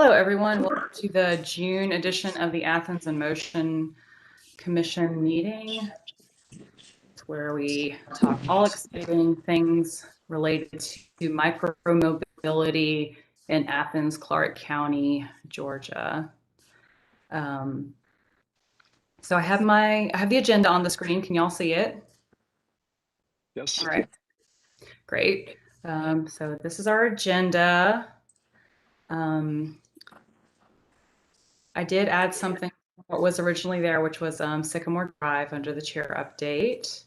Hello, everyone. Welcome to the June edition of the Athens in Motion Commission meeting. It's where we talk all exciting things related to micromobility in Athens-Clarke County, Georgia. So I have the agenda on the screen. Can y'all see it? Yes. All right. Great. So this is our agenda. I did add something what was originally there, which was Sycamore Drive under the chair update.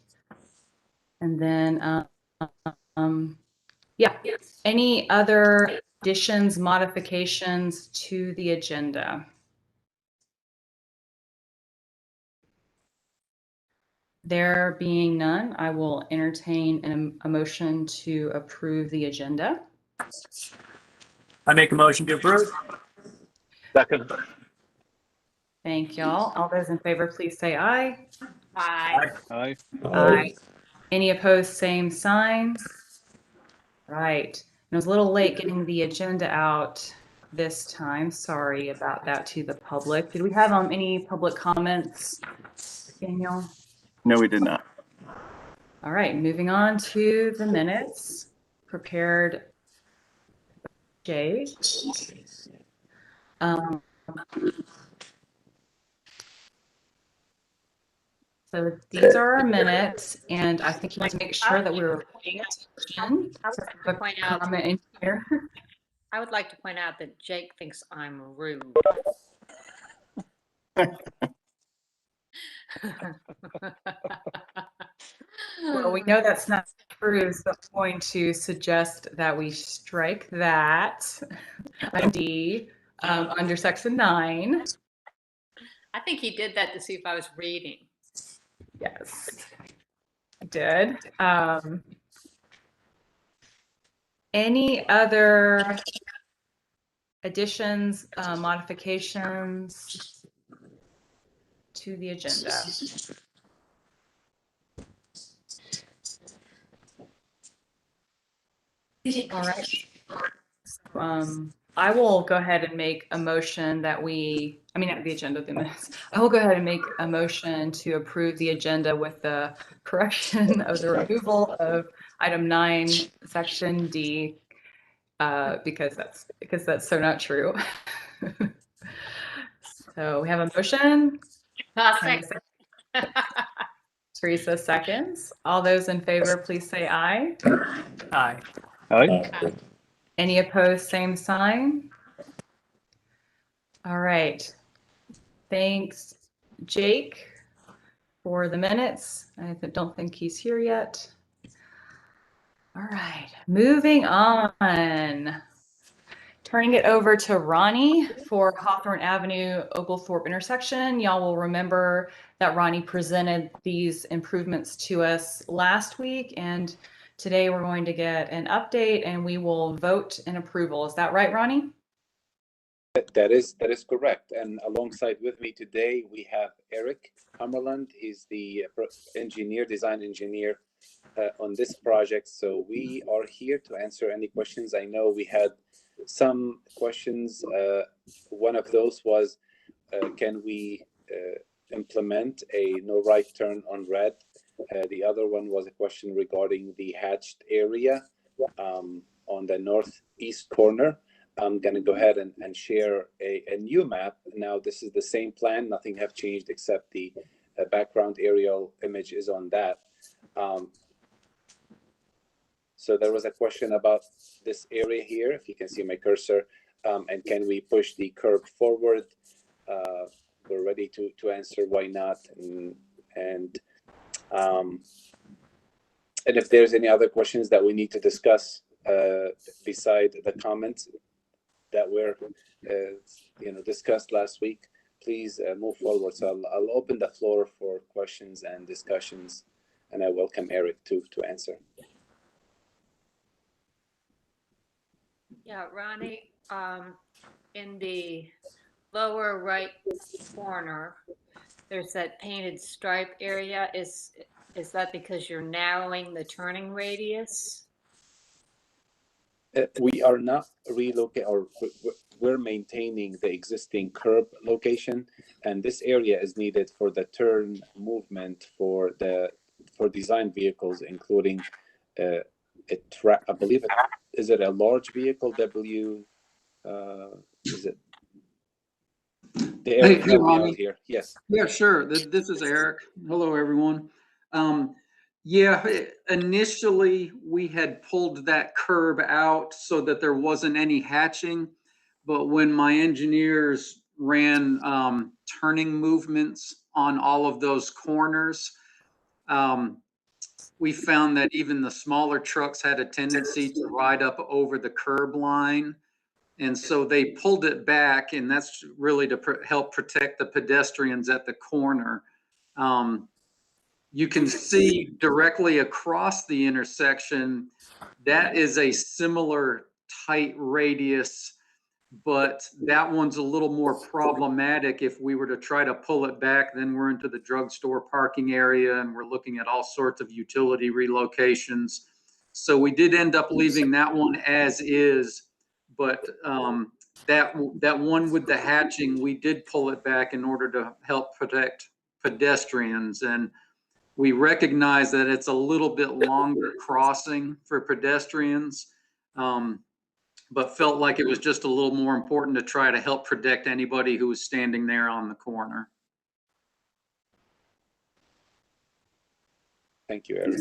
And then, yeah, any other additions, modifications to the agenda? There being none, I will entertain a motion to approve the agenda. I make a motion to approve. Second. Thank y'all. All those in favor, please say aye. Aye. Aye. Aye. Any opposed, same sign. Right. It was a little late getting the agenda out this time. Sorry about that to the public. Did we have any public comments, Daniel? No, we did not. All right, moving on to the minutes prepared. Jay. So these are our minutes, and I think you want to make sure that we were paying attention. Comment in here. I would like to point out that Jake thinks I'm rude. Well, we know that's not true, so I'm going to suggest that we strike that item D under section 9. I think he did that to see if I was reading. Yes, I did. Any other additions, modifications to the agenda? All right. I will go ahead and make a motion that the agenda of the minutes. I will go ahead and make a motion to approve the agenda with the correction of the removal of item 9, section D, because that's so not true. So we have a motion. Teresa seconds. All those in favor, please say aye. Aye. Aye. Any opposed, same sign. All right. Thanks, Jake, for the minutes. I don't think he's here yet. All right, moving on. Turning it over to Ronnie for Hawthorne Avenue, Oglethorpe intersection. Y'all will remember that Ronnie presented these improvements to us last week, and today we're going to get an update and we will vote in approval. Is that right, Ronnie? That is correct. And alongside with me today, we have Eric Hammerland. He's the design engineer on this project. So we are here to answer any questions. I know we had some questions. One of those was, can we implement a no right turn on red? The other one was a question regarding the hatched area on the northeast corner. I'm going to go ahead and share a new map. Now, this is the same plan. Nothing have changed except the background aerial image is on that. So there was a question about this area here, if you can see my cursor, and can we push the curb forward? We're ready to answer why not. And if there's any other questions that we need to discuss beside the comments that were discussed last week, please move forward. So I'll open the floor for questions and discussions, and I welcome Eric to answer. Yeah, Ronnie, in the lower right corner, there's that painted stripe area. Is that because you're narrowing the turning radius? We are not relocating, or we're maintaining the existing curb location, and this area is needed for the turn movement for design vehicles, including I believe is it a large vehicle? Is it? The Eric Hey, help me out Ronnie. here. Yes. Yeah, sure. This is Eric. Hello, everyone. Yeah, initially we had pulled that curb out so that there wasn't any hatching. But when my engineers ran turning movements on all of those corners, we found that even the smaller trucks had a tendency to ride up over the curb line. And so they pulled it back, and that's really to help protect the pedestrians at the corner. You can see directly across the intersection, that is a similar tight radius, but that one's a little more problematic. If we were to try to pull it back, then we're into the drugstore parking area and we're looking at all sorts of utility relocations. So we did end up leaving that one as is, but that one with the hatching, we did pull it back in order to help protect pedestrians. And we recognize that it's a little bit longer crossing for pedestrians, but felt like it was just a little more important to try to help protect anybody who was standing there on the corner. Thank you, Eric.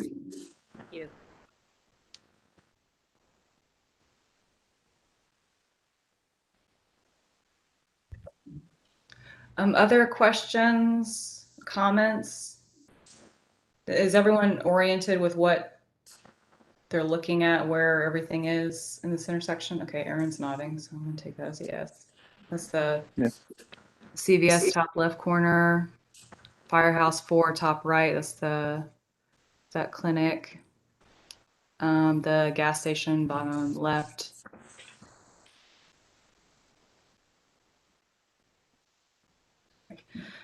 Thank you. Other questions, comments? Is everyone oriented with what they're looking at, where everything is in this intersection? Okay, Aaron's nodding, so I'm gonna take that as a yes. That's the CVS top left corner, Firehouse 4 top right. That's that clinic. The gas station bottom left.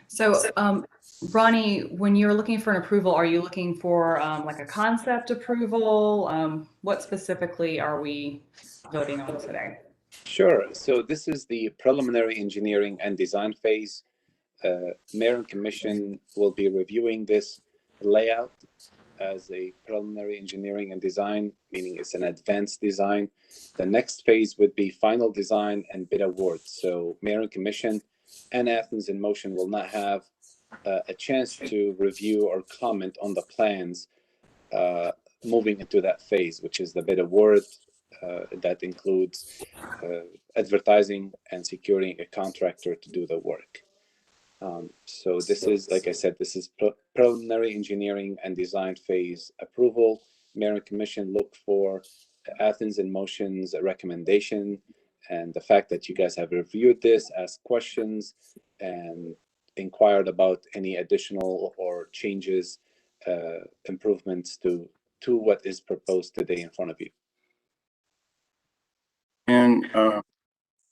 So, Ronnie, when you're looking for an approval, are you looking for like a concept approval? What specifically are we voting on today? Sure. So this is the preliminary engineering and design phase. Mayor and Commission will be reviewing this layout as a preliminary engineering and design, meaning it's an advanced design. The next phase would be final design and bid award. So Mayor and Commission and Athens in Motion will not have a chance to review or comment on the plans moving into that phase, which is the bid award. That includes advertising and securing a contractor to do the work. So this is, like I said, this is preliminary engineering and design phase approval. Mayor and Commission look for Athens in Motion's recommendation, and the fact that you guys have reviewed this, asked questions, and inquired about any additional or changes, improvements to what is proposed today in front of you. And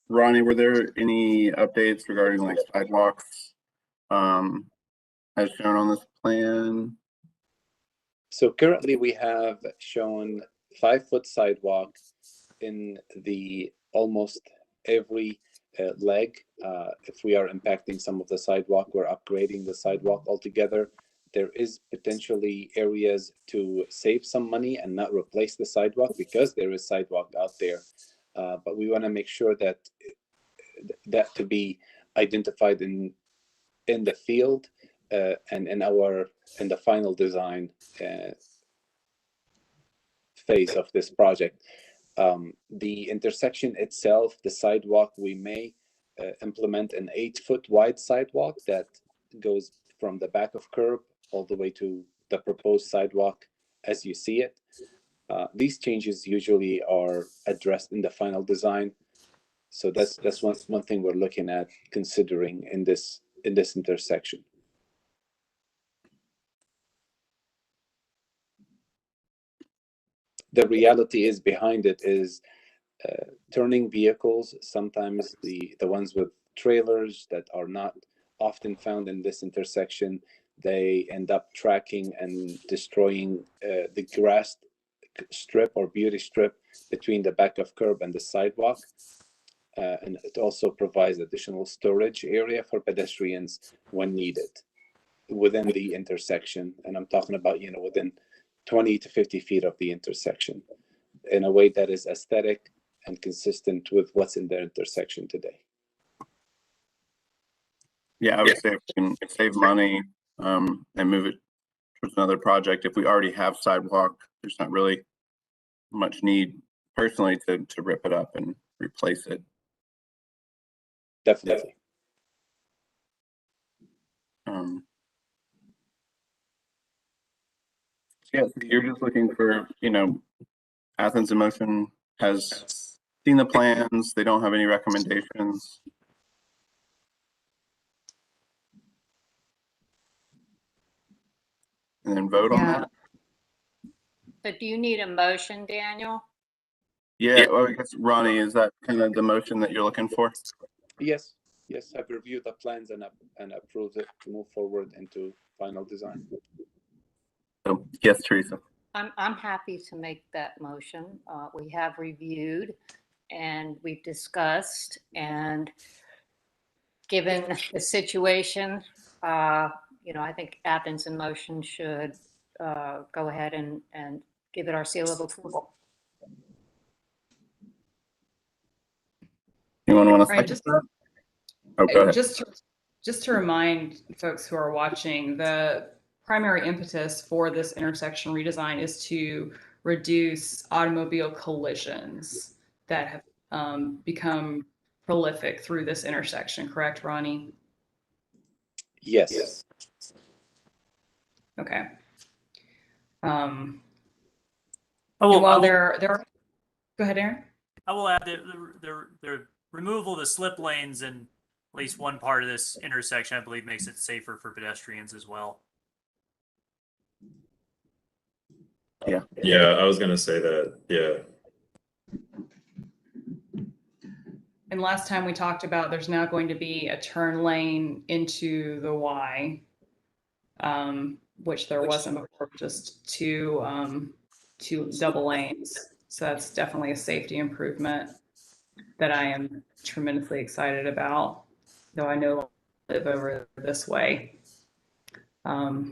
Ronnie, were there any updates regarding like sidewalks as shown on this plan? So currently we have shown 5-foot sidewalk in the almost every leg. If we are impacting some of the sidewalk, we're upgrading the sidewalk altogether. There is potentially areas to save some money and not replace the sidewalk because there is sidewalk out there. But we want to make sure that to be identified in the field and in the final design phase of this project. The intersection itself, the sidewalk, we may implement an 8-foot wide sidewalk that goes from the back of curb all the way to the proposed sidewalk as you see it. These changes usually are addressed in the final design. So that's one thing we're looking at considering in this intersection. The reality is behind it is turning vehicles, sometimes the ones with trailers that are not often found in this intersection, they end up tracking and destroying the strip or beauty strip between the back of curb and the sidewalk. And it also provides additional storage area for pedestrians when needed within the intersection. And I'm talking about, within 20 to 50 feet of the intersection in a way that is aesthetic and consistent with what's in the intersection today. Yeah, I would say if we can save money and move it towards another project, if we already have sidewalk, there's not really much need personally to rip it up and replace it. Definitely. Yeah, so you're just looking for, Athens in Motion has seen the plans. They don't have any recommendations. And then vote on that. So do you need a motion, Daniel? Yeah, well, I guess Ronnie, is that kind of the motion that you're looking for? Yes, I've reviewed the plans and approved it to move forward into final design. So, yes, Teresa. I'm happy to make that motion. We have reviewed and we've discussed, and given the situation, I think Athens in Motion should go ahead and give it our seal of approval. Anyone want to Right, second that? Oh, go ahead. Just to remind folks who are watching, the primary impetus for this intersection redesign is to reduce automobile collisions that have become prolific through this intersection. Correct, Ronnie? Yes. Okay. I While will, there are, go ahead, Aaron. I will add that the removal of the slip lanes in at least one part of this intersection, I believe, makes it safer for pedestrians as well. Yeah, I was gonna say that. Yeah. And last time we talked about there's now going to be a turn lane into the Y, which there wasn't before, just two double lanes. So that's definitely a safety improvement that I am tremendously excited about, though I no longer live over this way. All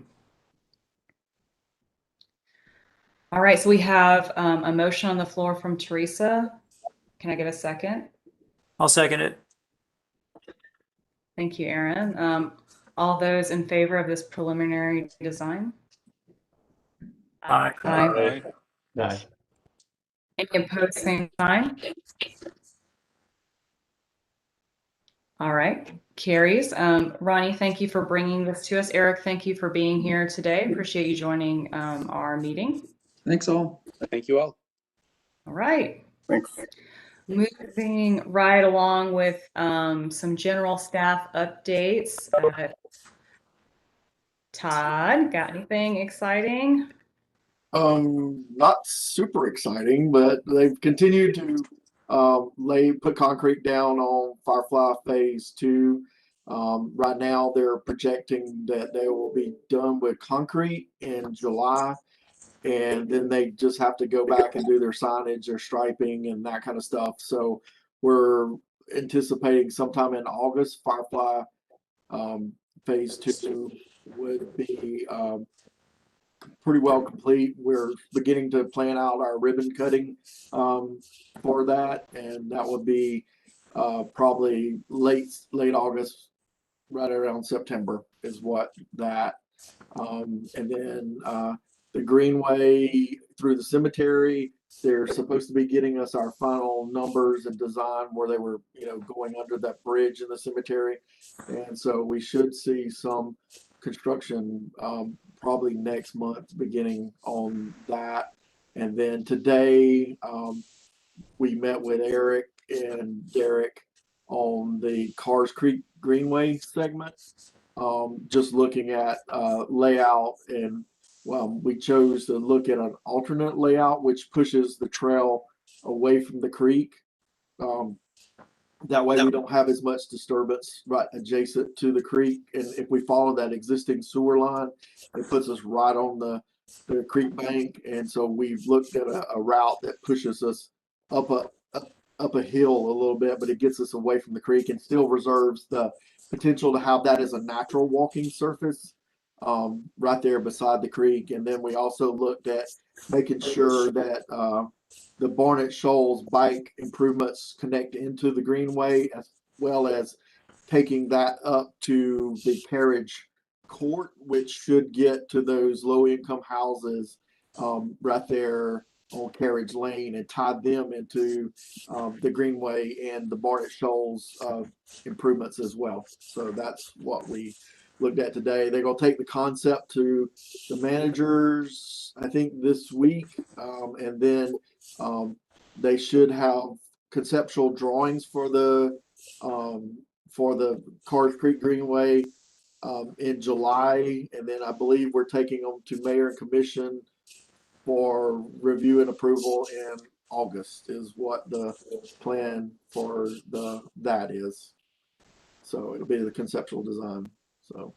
right, so we have a motion on the floor from Teresa. Can I get a second? I'll second it. Thank you, Aaron. All those in favor of this preliminary design? Aye. Aye. Aye. Any opposed, same sign? All right, carries. Ronnie, thank you for bringing this to us. Eric, thank you for being here today. Appreciate you joining our meeting. Thanks all. Thank you all. All right. Thanks. Moving right along with some general staff updates. Todd, got anything exciting? Not super exciting, but they've continued to put concrete down on Firefly Phase 2. Right now, they're projecting that they will be done with concrete in July, and then they just have to go back and do their signage, their striping, and that kind of stuff. So we're anticipating sometime in August, Firefly Phase 2 would be pretty well complete. We're beginning to plan out our ribbon cutting for that, and that would be probably late August, right around September is what that. And then the greenway through the cemetery, they're supposed to be getting us our final numbers and design where they were, going under that bridge in the cemetery, and so we should see some construction probably next month beginning on that. And then today we met with Eric and Derek on the Cars Creek Greenway segment, just looking at layout, and we chose to look at an alternate layout which pushes the trail away from the creek. That way we don't have as much disturbance right adjacent to the creek. And if we follow that existing sewer line, it puts us right on the the creek bank. And so we've looked at a route that pushes us up a hill a little bit, but it gets us away from the creek and still reserves the potential to have that as a natural walking surface right there beside the creek. And then we also looked at making sure that the Barnett Shoals bike improvements connect into the greenway, as well as taking that up to the Carriage Court, which should get to those low-income houses right there on Carriage Lane and tie them into the greenway and the Barnett Shoals improvements as well. So that's what we looked at today. They're going to take the concept to the managers, I think, this week, and then they should have conceptual drawings for the Carrs Creek Greenway in July, and then I believe we're taking them to mayor and commission for review and approval in August is what the plan for that is. So it'll be the conceptual design. So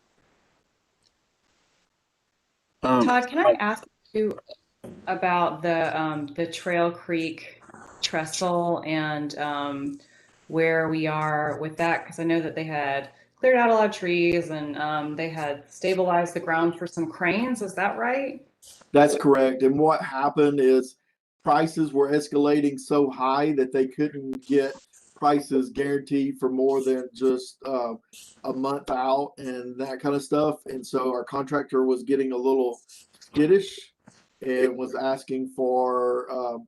Todd, can I ask you about the Trail Creek trestle and where we are with that? Because I know that they had cleared out a lot of trees and they had stabilized the ground for some cranes. Is that right? that's correct. And what happened is prices were escalating so high that they couldn't get prices guaranteed for more than just a month out and that kind of stuff. And so our contractor was getting a little skittish and was asking for,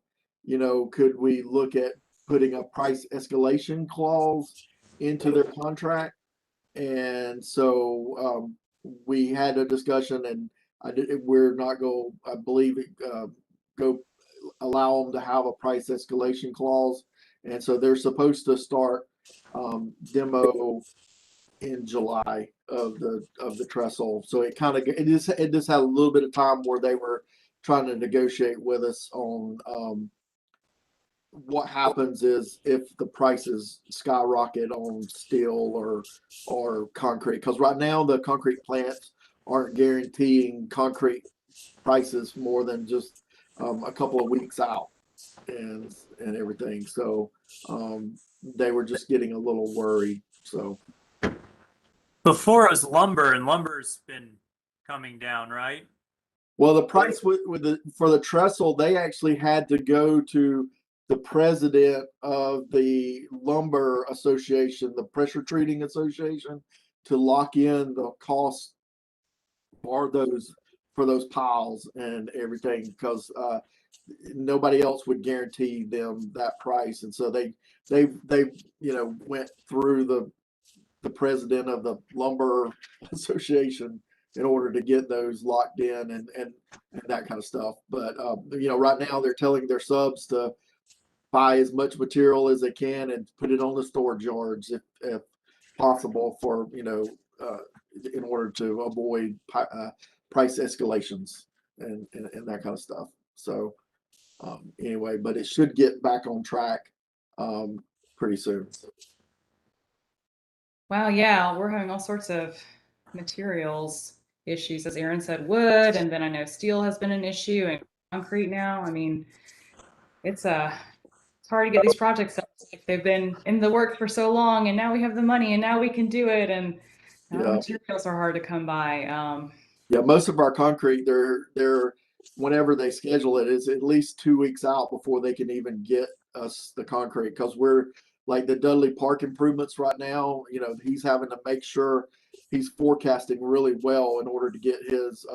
could we look at putting a price escalation clause into their contract? And so we had a discussion, and we're not going, I believe, go allow them to have a price escalation clause. And so they're supposed to start demo in July of the trestle. So it just had a little bit of time where they were trying to negotiate with us on what happens is if the prices skyrocket on steel or concrete, because right now the concrete plants aren't guaranteeing concrete prices more than just a couple of weeks out and everything. So they were just getting a little worried. So Before it was lumber, and lumber's been coming down, right? well, the price for the trestle, they actually had to go to the president of the lumber association, the pressure treating association, to lock in the cost for those piles and everything, because nobody else would guarantee them that price. And so they went through the president of the lumber association in order to get those locked in and that kind of stuff. But right now they're telling their subs to buy as much material as they can and put it on the storage yards if possible, for in order to avoid price escalations and that kind of stuff. So anyway, but it should get back on track pretty soon. Wow, yeah, we're having all sorts of materials issues, as Aaron said, wood, and then I know steel has been an issue and concrete now. I mean, it's hard to get these projects up. Like they've been in the works for so long, and now we have the money, and now we can do it, and now the materials are hard to come by. Yeah, most of our concrete, they're whenever they schedule it is at least 2 weeks out before they can even get us the concrete, because we're like the Dudley Park improvements right now. He's having to make sure he's forecasting really well in order to get his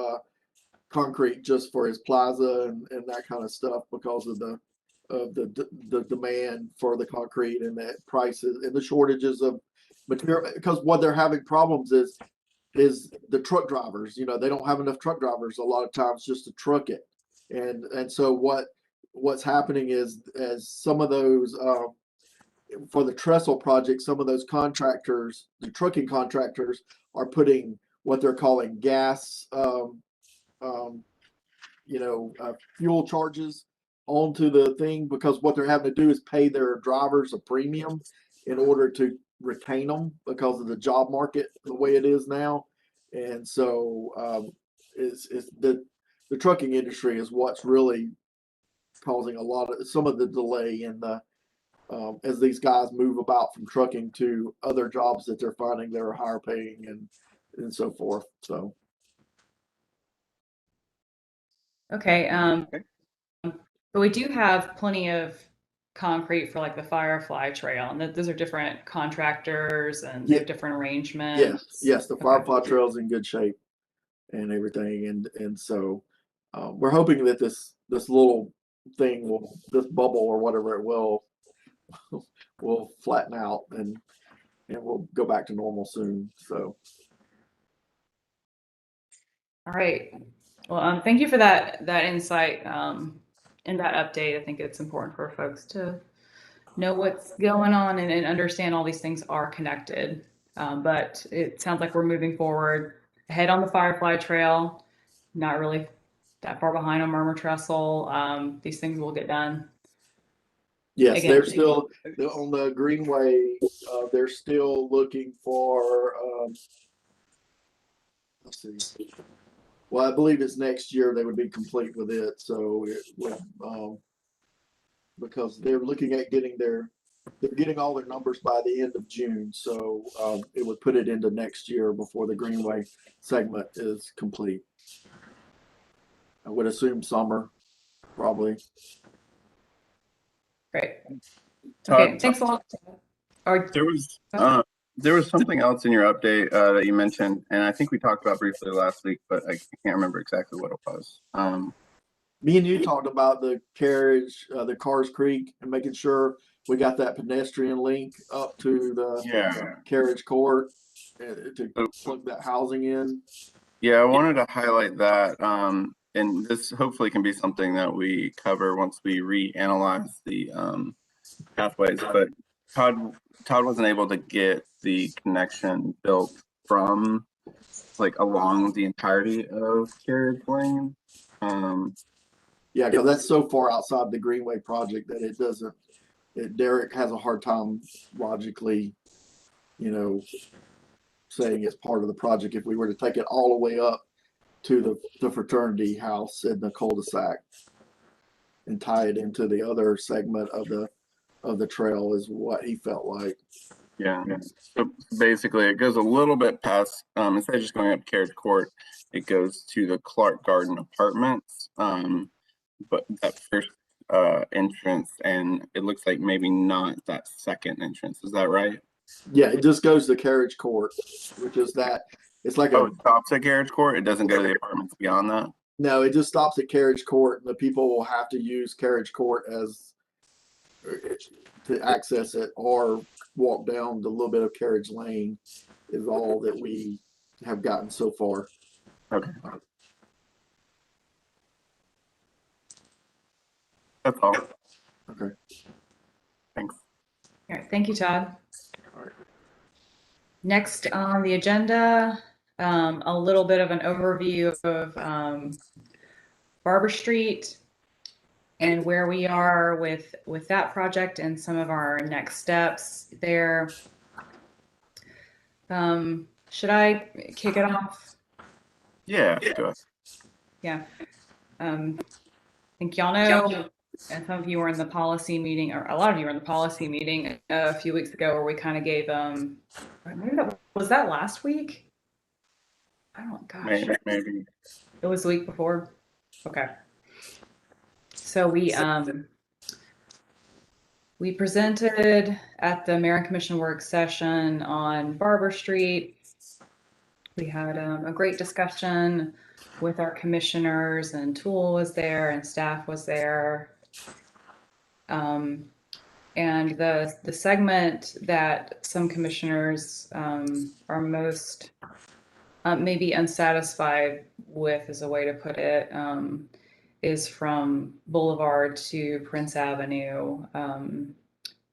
concrete just for his plaza and that kind of stuff, because of the demand for the concrete and the prices and the shortages of material. Because what they're having problems is the truck drivers. They don't have enough truck drivers a lot of times just to truck it. And so what's happening is, as some of those for the trestle project, some of those contractors, the trucking contractors, are putting what they're calling gas fuel charges onto the thing, because what they're having to do is pay their drivers a premium in order to retain them, because of the job market the way it is now. And so it's the trucking industry is what's really causing some of the delay in the as these guys move about from trucking to other jobs that they're finding that are higher paying and so forth. So Okay. But we do have plenty of concrete for like the Firefly Trail, and those are different contractors and they have different arrangements. yes, the Firefly Trail's in good shape and everything, and so we're hoping that this little thing this bubble or whatever it will flatten out and we'll go back to normal soon. So. All right. Well, thank you for that insight and that update. I think it's important for folks to know what's going on and understand all these things are connected. But it sounds like we're moving forward ahead on the Firefly Trail, not really that far behind on Murmur Trestle. These things will get done. Yes, Again, they're still on the Greenway. They're still looking for. Let's see. Well, I believe it's next year they would be complete with it. So it would, because they're looking at they're getting all their numbers by the end of June. So it would put it into next year before the Greenway segment is complete. I would assume summer, probably. great. Okay, thanks a lot. There was something else in your update that you mentioned, and I think we talked about briefly last week, but I can't remember exactly what it was. Me and you talked about the carriage, the Cars Creek, and making sure we got that pedestrian link up to the carriage court to plug that housing in. Yeah, I wanted to highlight that, and this hopefully can be something that we cover once we reanalyze the pathways. But Todd wasn't able to get the connection built from like along the entirety of carriage lane. Yeah, because that's so far outside the Greenway project that it doesn't. Derek has a hard time logically, saying it's part of the project if we were to take it all the way up to the fraternity house in the cul-de-sac and tie it into the other segment of the trail is what he felt like. Yeah. So basically it goes a little bit past, instead of just going up Carriage Court, it goes to the Clarke Garden Apartments. But that first entrance, and it looks like maybe not that second entrance. Is that right? Yeah, it just goes to Carriage Court, which is that it's like it stops at Carriage Court. It doesn't go to the apartments beyond that. No, it just stops at Carriage Court, and the people will have to use Carriage Court to access it, or walk down the little bit of Carriage Lane. Is all that we have gotten so far. Okay. That's all. Okay. Thanks. All right, thank you, Todd. All right. Next on the agenda, a little bit of an overview of Barber Street and where we are with that project and some of our next steps there. Should I kick it off? Yeah, go ahead. Yeah. I think y'all know, and some of you were in the policy meeting, or a lot of you were in the policy meeting a few weeks ago, where we kind of gave maybe was that last week? I don't, gosh. Maybe. It was the week before. Okay. So we presented at the Mayor and Commission work session on Barber Street. We had a great discussion with our commissioners, and Tool was there and staff was there. And the segment that some commissioners are most maybe unsatisfied with, is a way to put it, is from Boulevard to Prince Avenue.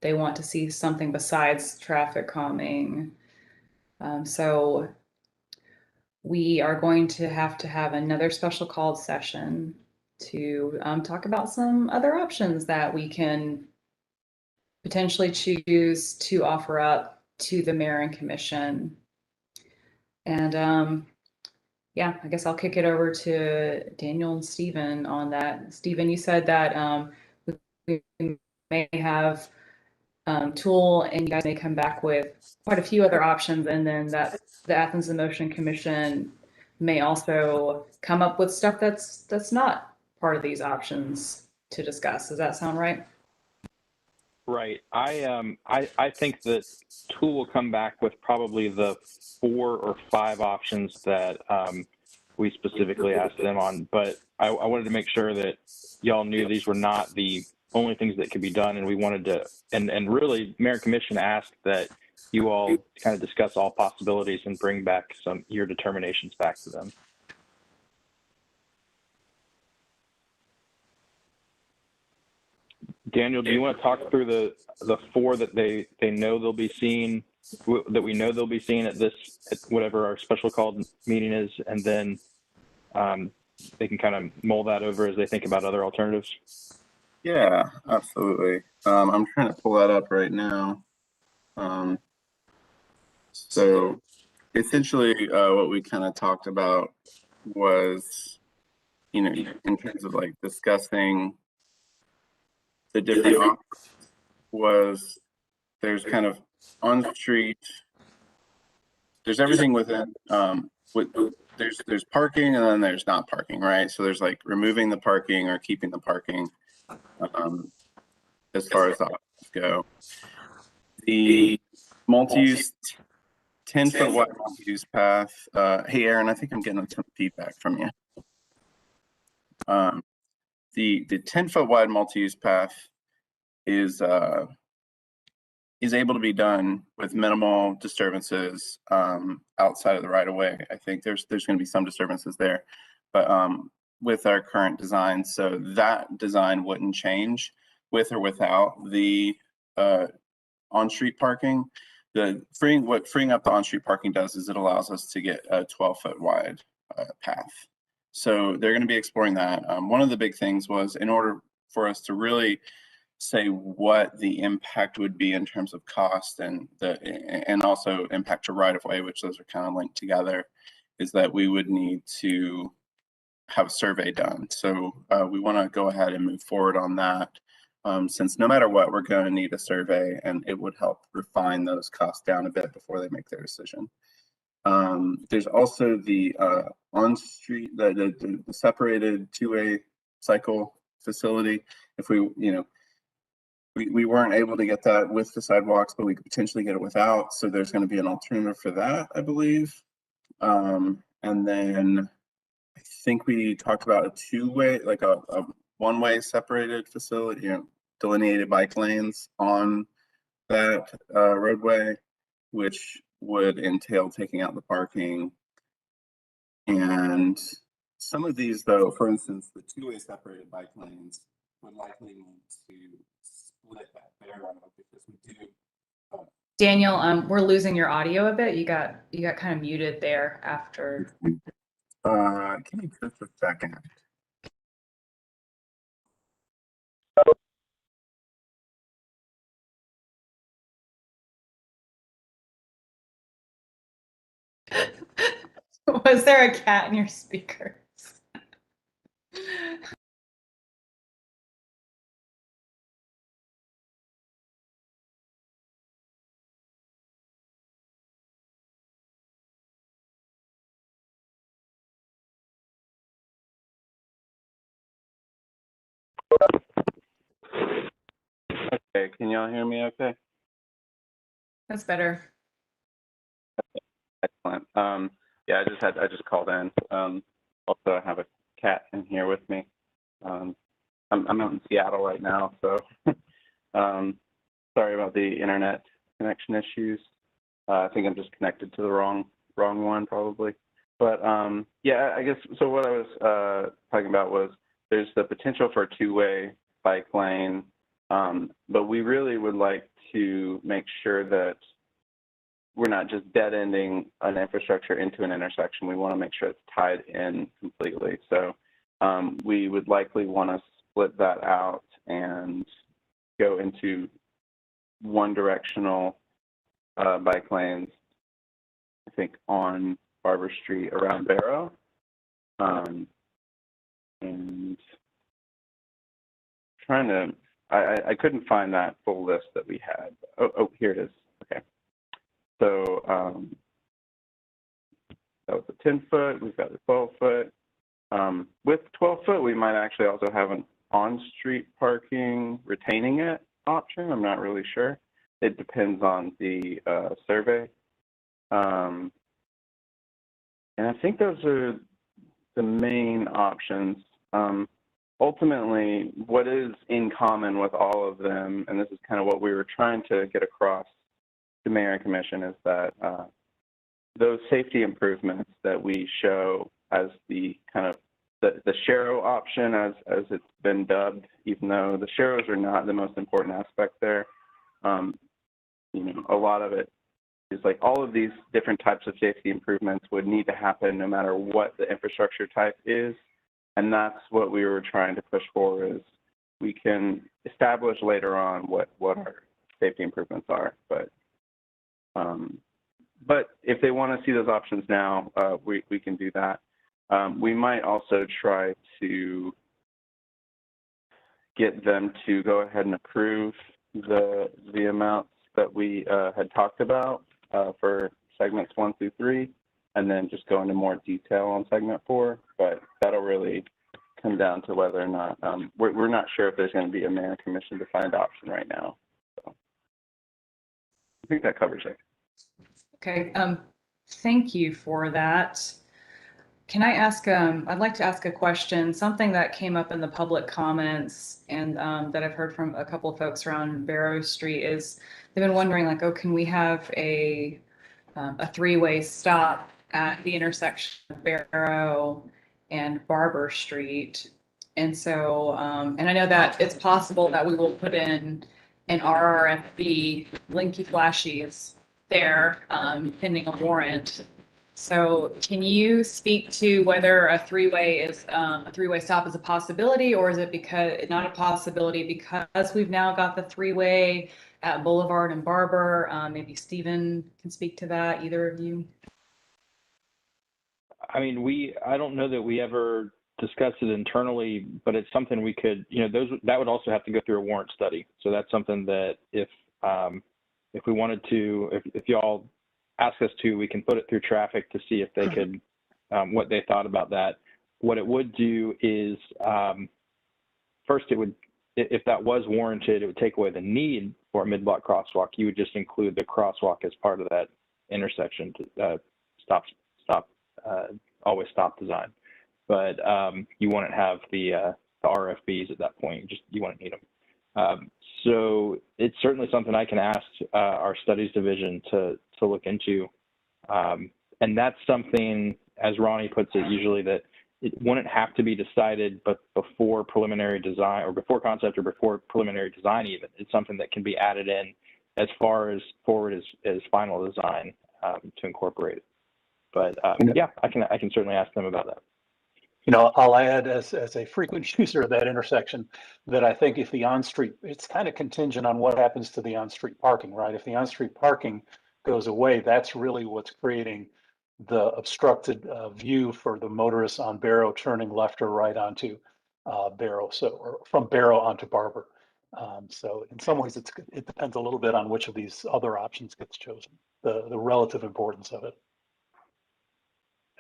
They want to see something besides traffic calming. So we are going to have another special called session to talk about some other options that we can potentially choose to offer up to the mayor and commission. And yeah, I guess I'll kick it over to Daniel and Stephen on that. Stephen, you said that we may have tool and you guys may come back with quite a few other options, and then that the Athens in Motion Commission may also come up with stuff that's not part of these options to discuss. Does that sound right? Right. I think that Tool will come back with probably the 4 or 5 options that we specifically asked them on. But I wanted to make sure that y'all knew these were not the only things that could be done, and we wanted to, and really, Mayor and Commission asked that you all kind of discuss all possibilities and bring back your determinations back to them. Daniel, do you want to talk through the 4 that they know they'll be seeing, that we know they'll be seeing at whatever our special called meeting is, and then they can kind of mull that over as they think about other alternatives? Yeah, absolutely. I'm trying to pull that up right now. So essentially, what we kind of talked about was, in terms of like discussing the different options, was there's kind of on street, there's everything within, there's parking and then there's not parking, right? So there's like removing the parking or keeping the parking, as far as the options go. The multi-use 10-foot wide multi-use path. Hey, Aaron, I think I'm getting some feedback from you. The 10-foot wide multi-use path is able to be done with minimal disturbances outside of the right of way. I think there's going to be some disturbances there, but with our current design, so that design wouldn't change with or without the on-street parking. What freeing up the on-street parking does is it allows us to get a 12-foot wide path. So they're going to be exploring that. One of the big things was, in order for us to really say what the impact would be in terms of cost and also impact to right of way, which those are kind of linked together, is that we would need to have a survey done. So we want to go ahead and move forward on that. Since no matter what, we're going to need a survey, and it would help refine those costs down a bit before they make their decision. There's also the on-street, the separated two-way cycle facility. If we weren't able to get that with the sidewalks, but we could potentially get it without. So there's going to be an alternative for that, I believe. And then I think we talked about a two-way, like a one-way separated facility, delineated bike lanes on that roadway, which would entail taking out the parking. And some of these, though, for instance, the two-way separated bike lanes would likely need to split that barrier because we do. Daniel, we're losing your audio a bit. You got kind of muted there after. Give me just a second. Was there a cat in your speakers? Okay, can y'all hear me okay? That's better. Excellent. Yeah, I just called in. Also, I have a cat in here with me. I'm out in Seattle right now, so sorry about the internet connection issues. I think I'm just connected to the wrong one probably. But yeah, I guess so. What I was talking about was there's the potential for a two-way bike lane, but we really would like to make sure that we're not just dead-ending an infrastructure into an intersection. We want to make sure it's tied in completely. So we would likely want to split that out and go into one-directional bike lanes, I think, on Barber Street around Barrow, And trying to, I couldn't find that full list that we had. Oh, here it is. Okay. So that was a 10-foot. We've got a 12-foot. With 12-foot, we might actually also have an on-street parking retaining it option. I'm not really sure. It depends on the survey. And I think those are the main options. Ultimately, what is in common with all of them, and this is kind of what we were trying to get across to Mayor and Commission, is that those safety improvements that we show as the kind of the Sharrow option, as it's been dubbed, even though the Sharrows are not the most important aspect there. You know, a lot of it is like all of these different types of safety improvements would need to happen no matter what the infrastructure type is. And that's what we were trying to push for, is we can establish later on what our safety improvements are. But if they want to see those options now, we can do that. We might also try to get them to go ahead and approve the amounts that we had talked about for segments 1 through 3, and then just go into more detail on segment 4. But that'll really come down to whether or not we're not sure if there's going to be a mayor commission defined option right now. So I think that covers it. Okay. Thank you for that. Can I ask, I'd like to ask a question, something that came up in the public comments and that I've heard from a couple of folks around Barrow Street is they've been wondering like, oh, can we have a three-way stop at the intersection of Barrow and Barber Street? And so, and I know that it's possible that we will put in an RRFB, Linky Flashies there, pending a warrant. So can you speak to whether a three-way stop is a possibility, or is it because not a possibility because we've now got the three-way at Boulevard and Barber? Maybe Stephen can speak to that, either of you. I mean, I don't know that we ever discussed it internally, but it's something we could, you know, that would also have to go through a warrant study. So that's something that if we wanted to, if y'all ask us to, we can put it through traffic to see if they could, what they thought about that. What it would do is, first it would, if that was warranted, it would take away the need for a mid-block crosswalk. You would just include the crosswalk as part of that intersection to always stop design. But you wouldn't have the RFBs at that point. You wouldn't need them. So it's certainly something I can ask our studies division to look into. And that's something, as Ronnie puts it, usually that it wouldn't have to be decided, but before preliminary design or before concept or before preliminary design even. It's something that can be added in as far as forward as final design to incorporate it. But yeah, I can certainly ask them about that. You know, I'll add as a frequent user of that intersection that I think if the on-street, it's kind of contingent on what happens to the on-street parking, right? If the on-street parking goes away, that's really what's creating the obstructed view for the motorists on Barrow turning left or right onto Barrow, or from Barrow onto Barber. So in some ways, it depends a little bit on which of these other options gets chosen, the relative importance of it.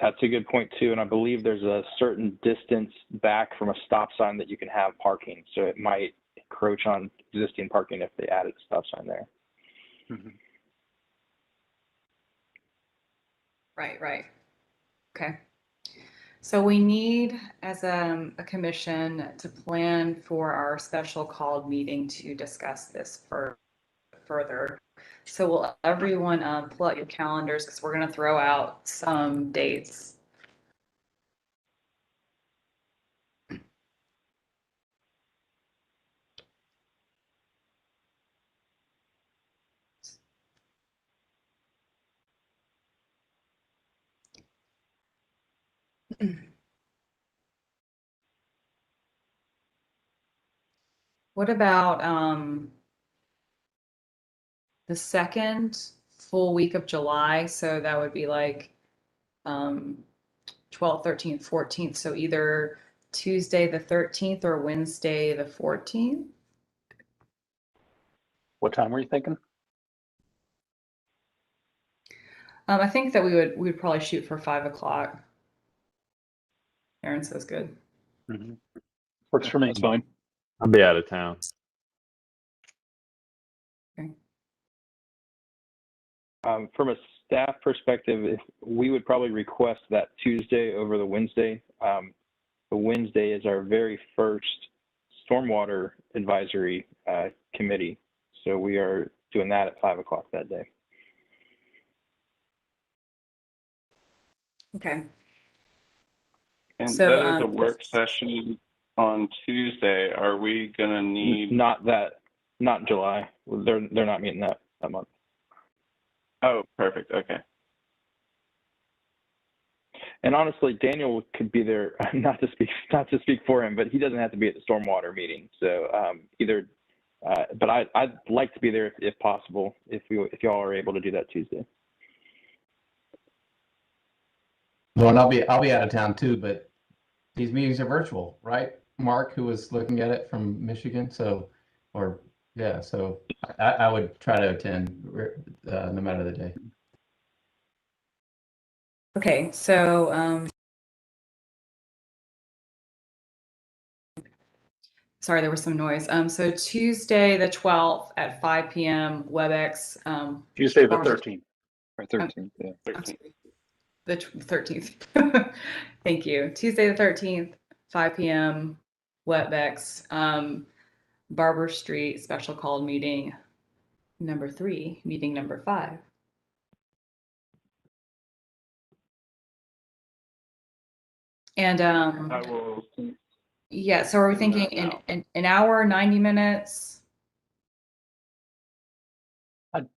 That's a good point too, and I believe there's a certain distance back from a stop sign that you can have parking, so it might encroach on existing parking if they added a stop sign there. Mm-hmm. Right. Okay. So we need, as a commission, to plan for our special called meeting to discuss this further. So will everyone pull out your calendars, because we're going to throw out some dates. What about the second full week of July? So that would be like 12th, 13th, 14th. So either Tuesday the 13th or Wednesday the 14th. What time were you thinking? I think that we would probably shoot for 5 o'clock. Aaron says good. Mhm. Works for me. That's fine. I'll be out of town. From a staff perspective, we would probably request that Tuesday over the Wednesday. The Wednesday is our very first stormwater advisory committee. So we are doing that at 5 o'clock that day. Okay. And So, that is a work session on Tuesday. Are we gonna need? Not July. They're not meeting that month. Oh, perfect. Okay. And honestly, Daniel could be there. Not to speak for him, but he doesn't have to be at the stormwater meeting. So but I'd like to be there if possible. If y'all are able to do that Tuesday. Well, and I'll be out of town too, but these meetings are virtual, right? Mark, who was looking at it from Michigan, so I would try to attend no matter the day. okay. So, sorry, there was some noise. So Tuesday the 12th at 5 p.m. WebEx. Tuesday the Barber- 13th. Or 13th, yeah. 13th. The 13th. Thank you. Tuesday the 13th, 5 p.m. WebEx. Barber Street special called meeting number 3, meeting number 5. And I will. yeah, so are we send thinking that now. an hour, 90 minutes? I'd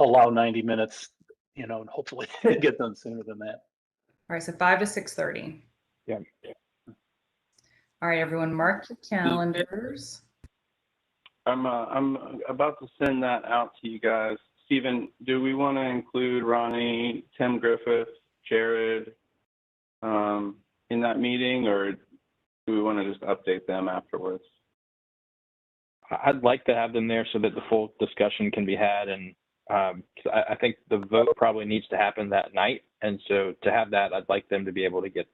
allow 90 minutes, and hopefully get done sooner than that. All right, so 5 to 6:30. Yeah. All right, everyone, mark your calendars. I'm about to send that out to you guys. Stephen, do we want to include Ronnie, Tim Griffith, Jared in that meeting, or do we want to just update them afterwards? I'd like to have them there so that the full discussion can be had, and 'cause I think the vote probably needs to happen that night, and so to have that, I'd like them to be able to get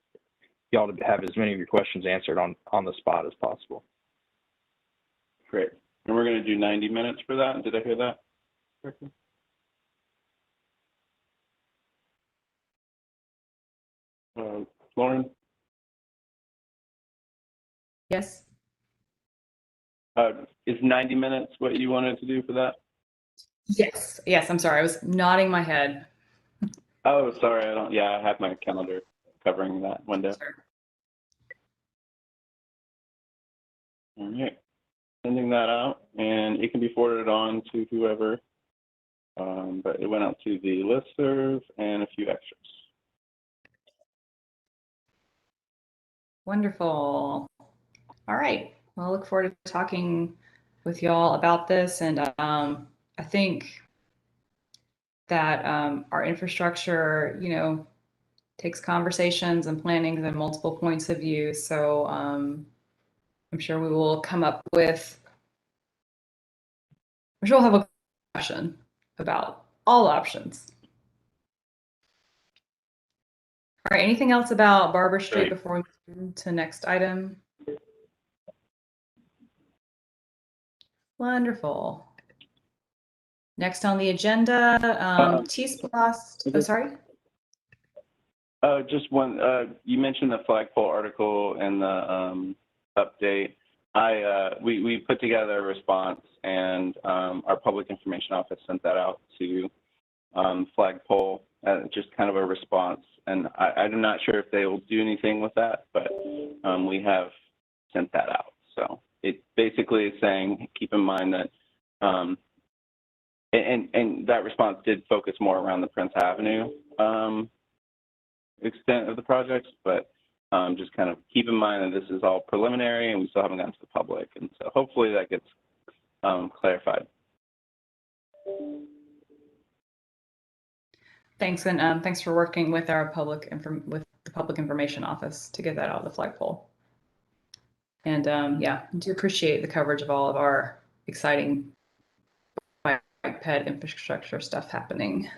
y'all to have as many of your questions answered on the spot as possible. Great. And we're going to do 90 minutes for that. Did I hear that correctly? Lauren? Yes. Is 90 minutes what you wanted to do for that? Yes. Yes. I'm sorry. I was nodding my head. Oh, sorry. I have my calendar covering that window. Sure. All right. Sending that out, and it can be forwarded on to whoever. But it went out to the listserv and a few extras. Wonderful. All right. Well, I look forward to talking with y'all about this. And I think that our infrastructure, takes conversations and plannings and multiple points of view. So I'm sure we will come up with, I'm sure we'll have a discussion about all options. All right. Anything else about Barber Street before we move to the next item? Wonderful. Next on the agenda, T-Splost. Oh, sorry. Just one. You mentioned the flagpole article and the update. We put together a response, and our public information office sent that out to flagpole, just kind of a response. And I'm not sure if they will do anything with that, but we have sent that out. So it basically is saying, keep in mind that, and that response did focus more around the Prince Avenue extent of the projects, but just kind of keep in mind that this is all preliminary and we still haven't gotten to the public. And so hopefully that gets clarified. Thanks, and thanks for working with our with the Public Information Office to get that out of the flagpole. And yeah, I do appreciate the coverage of all of our exciting bike ped infrastructure stuff happening.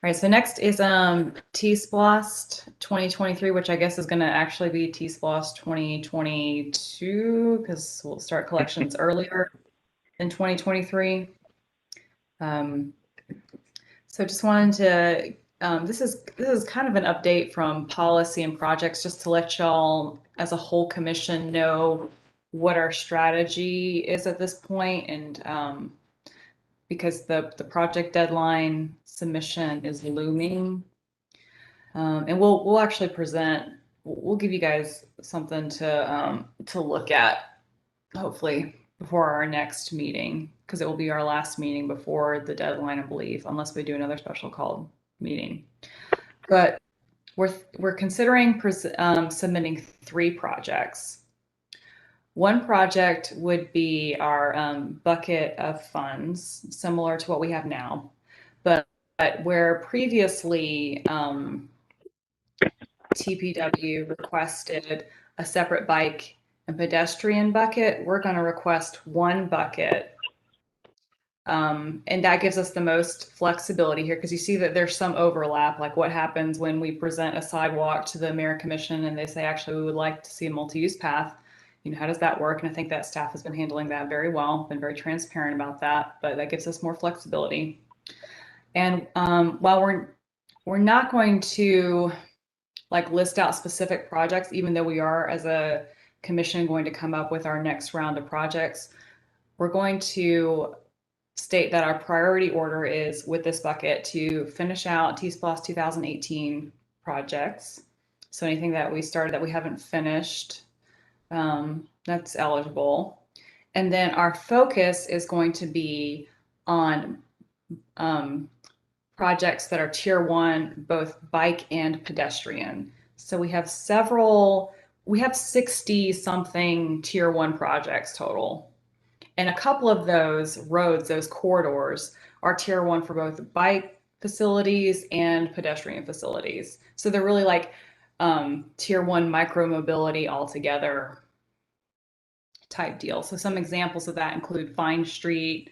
All right, so next is T-Splost 2023, which I guess is going to actually be T-Splost 2022 because we'll start collections earlier than 2023. So just wanted to, this is kind of an update from policy and projects just to let y'all as a whole commission know what our strategy is at this point, and because the project deadline submission is looming, and we'll actually present. We'll give you guys something to look at, hopefully before our next meeting, because it will be our last meeting before the deadline, I believe, unless we do another special called meeting. But we're considering submitting 3 projects. One project would be our bucket of funds, similar to what we have now, but where previously TPW requested a separate bike and pedestrian bucket, we're going to request one bucket. And that gives us the most flexibility here, because you see that there's some overlap. Like, what happens when we present a sidewalk to the Mayor Commission and they say, actually, we would like to see a multi-use path? You know, how does that work? And I think that staff has been handling that very well, been very transparent about that, but that gives us more flexibility. And while we're not going to like list out specific projects, even though we are as a commission going to come up with our next round of projects, we're going to state that our priority order is with this bucket to finish out T-Splost 2018 projects. So anything that we started that we haven't finished, that's eligible. And then our focus is going to be on projects that are tier 1, both bike and pedestrian. So we have 60 something tier 1 projects total. And a couple of those roads, those corridors, are tier 1 for both bike facilities and pedestrian facilities. So they're really like tier 1 micro mobility altogether type deal. So some examples of that include Vine Street,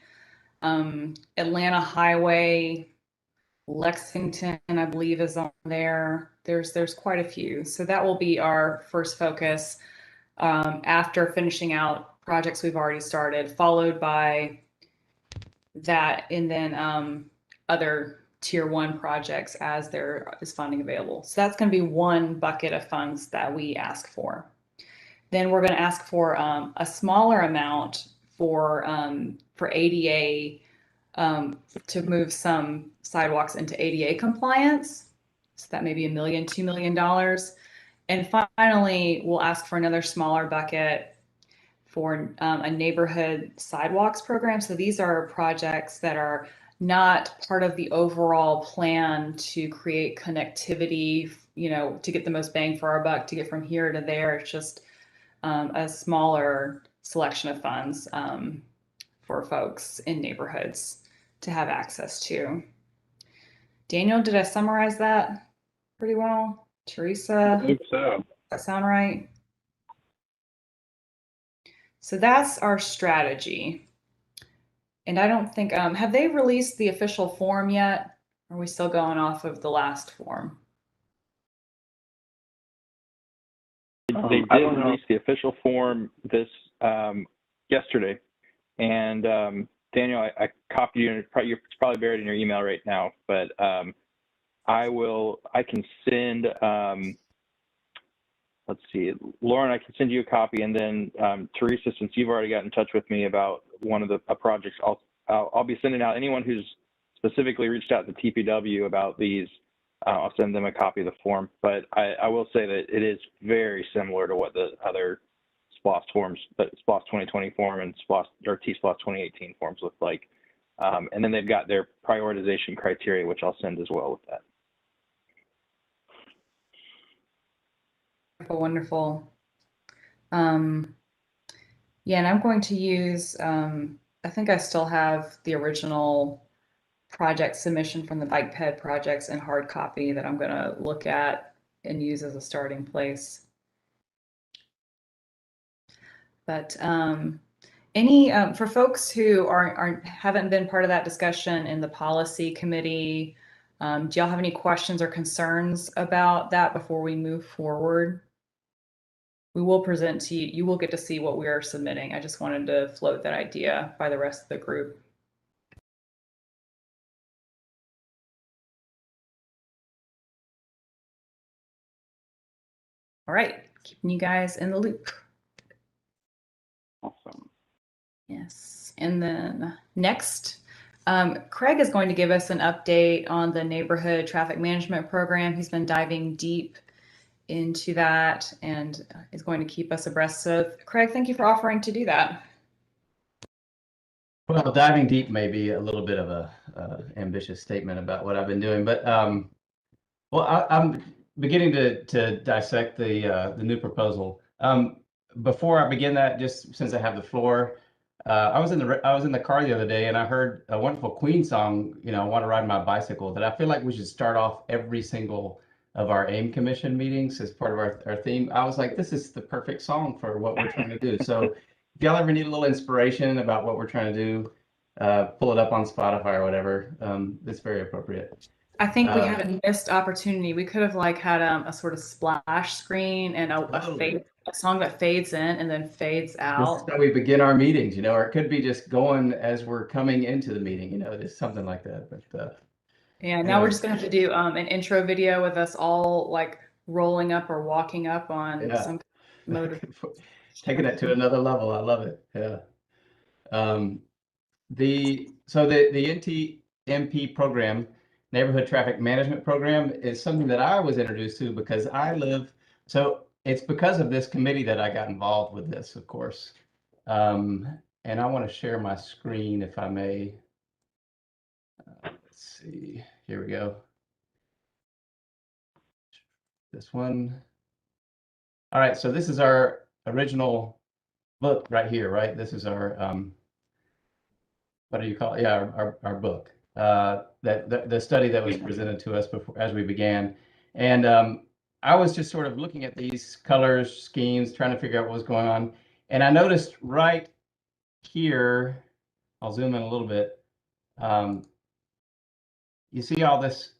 Atlanta Highway, Lexington, I believe, is on there. There's quite a few. So that will be our first focus after finishing out projects we've already started, followed by that, and then other tier 1 projects as there is funding available. So that's going to be one bucket of funds that we ask for. Then we're going to ask for a smaller amount for ADA, to move some sidewalks into ADA compliance. So that may be $1 million, $2 million. And finally, we'll ask for another smaller bucket for a neighborhood sidewalks program. So these are projects that are not part of the overall plan to create connectivity, you know, to get the most bang for our buck, to get from here to there. It's just a smaller selection of funds for folks in neighborhoods to have access to. Daniel, did I summarize that pretty well? Teresa? I think so. Does that sound right? So that's our strategy. And I don't think, have they released the official form yet? Or are we still going off of the last form? They did release the official form this yesterday, and Daniel, I copied you. It's probably buried in your email right now, but I can send. Let's see, Lauren, I can send you a copy, and then Teresa, since you've already got in touch with me about one of the projects, I'll be sending out anyone who's specifically reached out to TPW about these. I'll send them a copy of the form, but I will say that it is very similar to what the other SPLOST forms, the SPLOST 2020 form and T-SPLOST 2018 forms look like. And then they've got their prioritization criteria, which I'll send as well with that. Wonderful. Yeah, and I'm going to use, I think I still have the original project submission from the bike ped projects in hard copy that I'm gonna look at and use as a starting place. But any for folks who haven't been part of that discussion in the policy committee, do y'all have any questions or concerns about that before we move forward? We will present to you. You will get to see what we are submitting. I just wanted to float that idea by the rest of the group. All right, keeping you guys in the loop. Awesome. Yes, and then next, Craig is going to give us an update on the neighborhood traffic management program. He's been diving deep into that and is going to keep us abreast. So Craig, thank you for offering to do that. Well, diving deep may be a little bit of a ambitious statement about what I've been doing, but well, I'm beginning to dissect the new proposal. Before I begin that, just since I have the floor, I was in the car the other day and I heard a wonderful Queen song, you know, I Want to Ride My Bicycle, that I feel like we should start off every single of our AIM Commission meetings as part of our theme. I was like, this is the perfect song for what we're trying to do. So if y'all ever need a little inspiration about what we're trying to do, pull it up on Spotify or whatever. It's very appropriate. I think we had a missed opportunity. We could have like had a sort of splash screen and a song that fades in and then fades out. This is how we begin our meetings, you know, or it could be just going as we're coming into the meeting, you know, just something like that. But yeah, now we're just gonna have to do an intro video with us all like rolling up or walking up on some motor. Taking it to another level. I love it. Yeah. The NTMP program, Neighborhood Traffic Management Program, is something that I was introduced to because so it's because of this committee that I got involved with this, of course. And I want to share my screen if I may. Let's see, here we go. This one. All right, so this is our original book right here, right? This is our, what do you call it? Yeah, our book, the study that was presented to us before, as we began. And I was just sort of looking at these colors, schemes, trying to figure out what was going on. And I noticed right here, I'll zoom in a little bit. You see all this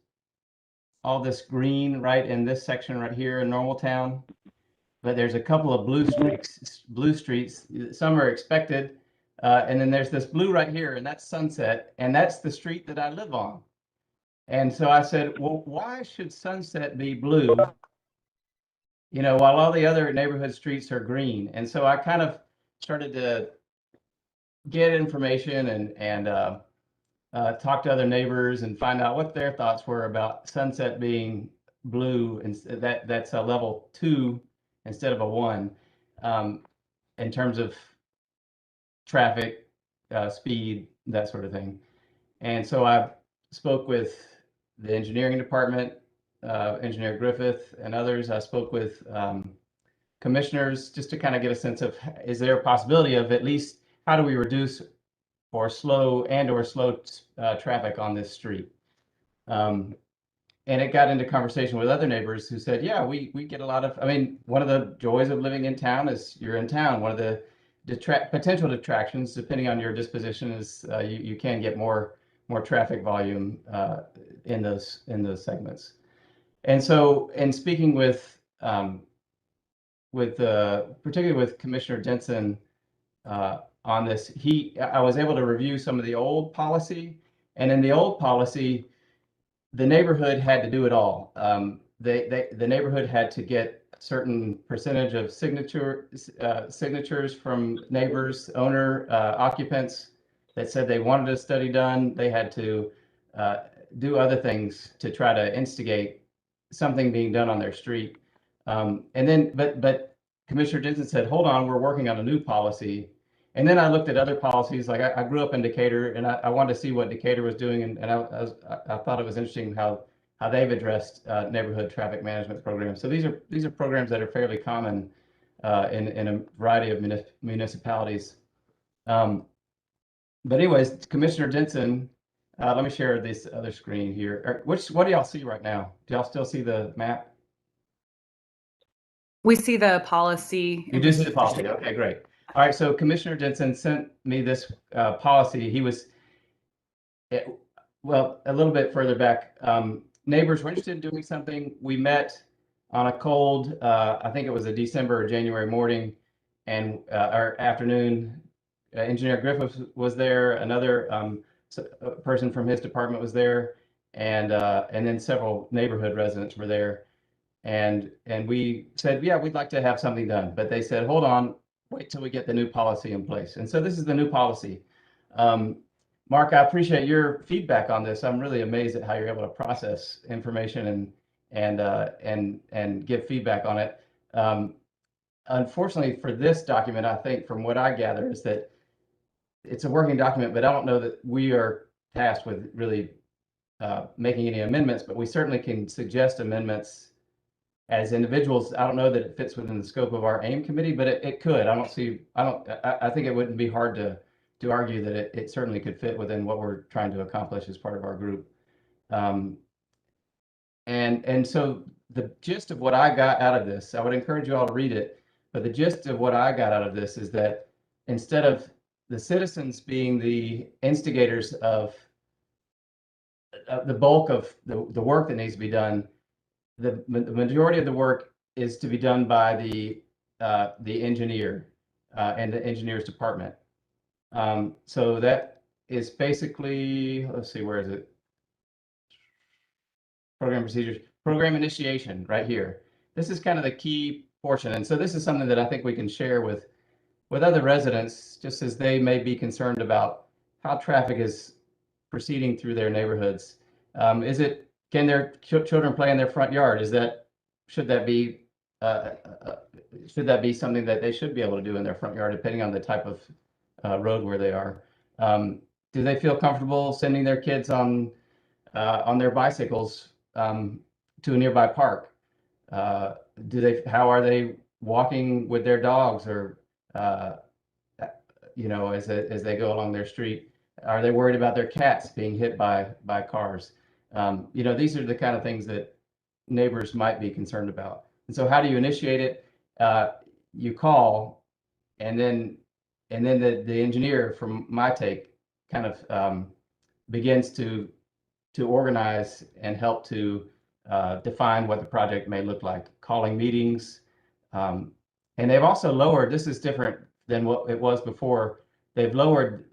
green right in this section right here in Normaltown, but there's a couple of blue streets. Some are expected, and then there's this blue right here, and that's Sunset, and that's the street that I live on. And so I said, well, why should Sunset be blue, you know, while all the other neighborhood streets are green? And so I kind of started to get information and talk to other neighbors and find out what their thoughts were about Sunset being blue, and that's a level 2 instead of a 1, in terms of traffic, speed, that sort of thing. And so I spoke with the engineering department, Engineer Griffith and others. I spoke with commissioners just to kind of get a sense of, is there a possibility of at least how do we reduce or slow traffic on this street? And it got into conversation with other neighbors who said, yeah, we get a lot of, I mean, one of the joys of living in town is you're in town. One of the potential detractions, depending on your disposition, is you can get more traffic volume in those segments. And so, in speaking with particularly with Commissioner Denson on this, I was able to review some of the old policy, and in the old policy, the neighborhood had to do it all. The neighborhood had to get a certain percentage of signatures from neighbors, occupants that said they wanted a study done. They had to do other things to try to instigate something being done on their street. And then, but Commissioner Denson said, hold on, we're working on a new policy. And then I looked at other policies. Like I grew up in Decatur, and I wanted to see what Decatur was doing, and I thought it was interesting how they've addressed neighborhood traffic management programs. So these are programs that are fairly common in a variety of municipalities. But anyways, Commissioner Denson Let me share this other screen here. What do y'all see right now? Do y'all still see the map? We see the policy. You do see the policy. Okay, great. All right, so Commissioner Jensen sent me this policy. He was, well, a little bit further back. Neighbors were interested in doing something. We met on a cold, I think it was a December or January morning and our afternoon. Engineer Griffith was there. Another person from his department was there, and then several neighborhood residents were there. And we said, yeah, we'd like to have something done. But they said, hold on, wait till we get the new policy in place. And so this is the new policy. Mark, I appreciate your feedback on this. I'm really amazed at how you're able to process information and give feedback on it. Unfortunately for this document, I think from what I gather is that it's a working document, but I don't know that we are tasked with really making any amendments, but we certainly can suggest amendments as individuals. I don't know that it fits within the scope of our AIM committee, but it could. I think it wouldn't be hard to argue that it certainly could fit within what we're trying to accomplish as part of our group. And so the gist of what I got out of this, I would encourage you all to read it, but the gist of what I got out of this is that instead of the citizens being the instigators of the bulk of the work that needs to be done, the majority of the work is to be done by the engineer and the engineer's department. So that is basically, let's see, where is it? Program procedures, program initiation, right here. This is kind of the key portion. And so this is something that I think we can share with other residents, just as they may be concerned about how traffic is proceeding through their neighborhoods. Can their children play in their front yard? Should that be something that they should be able to do in their front yard, depending on the type of road where they are? Do they feel comfortable sending their kids on their bicycles to a nearby park? How are they walking with their dogs, or as they go along their street? Are they worried about their cats being hit by cars? These are the kind of things that neighbors might be concerned about. And so how do you initiate it? You call, and then the engineer, from my take, kind of begins to organize and help to define what the project may look like, calling meetings. And they've also lowered, this is different than what it was before, they've lowered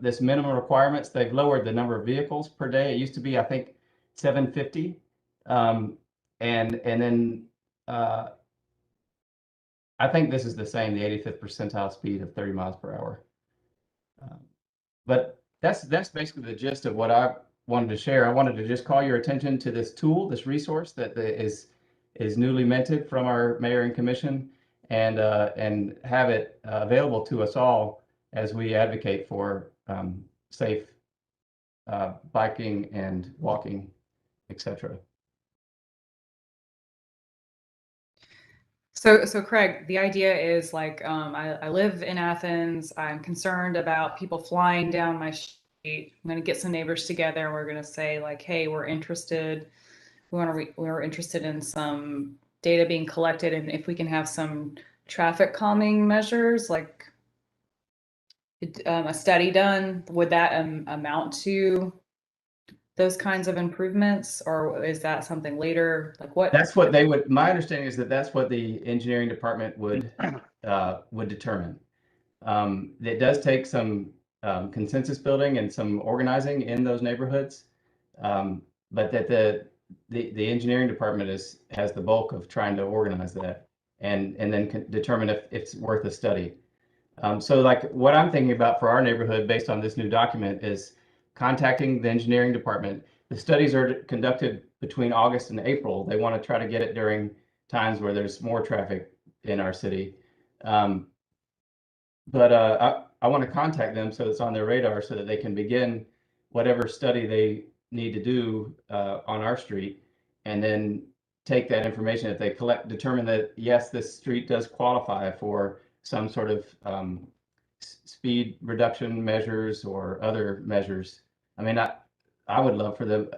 this minimum requirements. They've lowered the number of vehicles per day. It used to be, I think, 750. And then I think this is the same, the 85th percentile speed of 30 miles per hour. But that's basically the gist of what I wanted to share. I wanted to just call your attention to this tool, this resource that is newly minted from our mayor and commission, and have it available to us all as we advocate for safe biking and walking, etc. So Craig, the idea is like, I live in Athens. I'm concerned about people flying down my street. I'm going to get some neighbors together. We're going to say like, hey, we're interested. We're interested in some data being collected, and if we can have some traffic calming measures, like a study done, would that amount to those kinds of improvements, or is that something later? Like what? That's what they would. My understanding is that that's what the engineering department would determine. It does take some consensus building and some organizing in those neighborhoods, but that the engineering department has the bulk of trying to organize that and then determine if it's worth a study. So like what I'm thinking about for our neighborhood based on this new document is contacting the engineering department. The studies are conducted between August and April. They want to try to get it during times where there's more traffic in our city. But I want to contact them so it's on their radar so that they can begin whatever study they need to do on our street, and then take that information that they collect, determine that yes, this street does qualify for some sort of speed reduction measures or other measures. I mean, I would love for them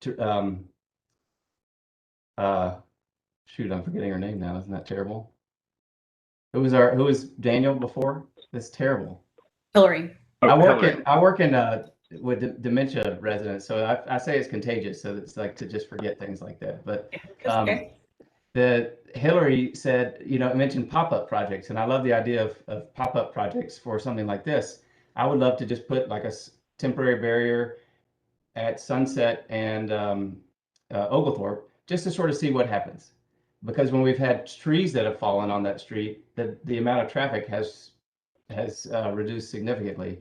to, shoot, I'm forgetting her name now. Isn't that terrible? Who was Daniel before? That's terrible. Hillary. I work Hillary. in with dementia residents, so I say it's contagious. So it's like to just forget things like that. But Okay. the Hillary said, mentioned pop-up projects, and I love the idea of pop-up projects for something like this. I would love to just put like a temporary barrier at Sunset and Oglethorpe, just to sort of see what happens. Because when we've had trees that have fallen on that street, the amount of traffic has reduced significantly.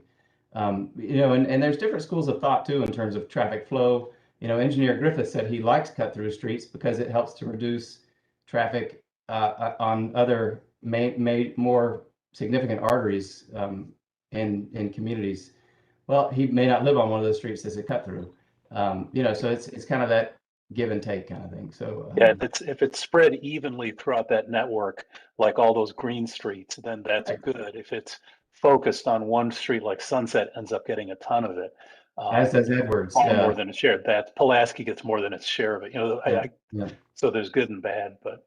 And there's different schools of thought too in terms of traffic flow. Engineer Griffith said he likes cut-through streets because it helps to reduce traffic on other more significant arteries in communities. Well, he may not live on one of those streets as a cut-through. So it's kind of that give and take kind of thing. So Yeah, if it's spread evenly throughout that network, like all those green streets, then that's Right. good. If it's focused on one street, like Sunset ends up getting a ton of it. as does Edwards. Far more than its share. That Pulaski gets more than its share of it. Yeah. So there's good and bad. But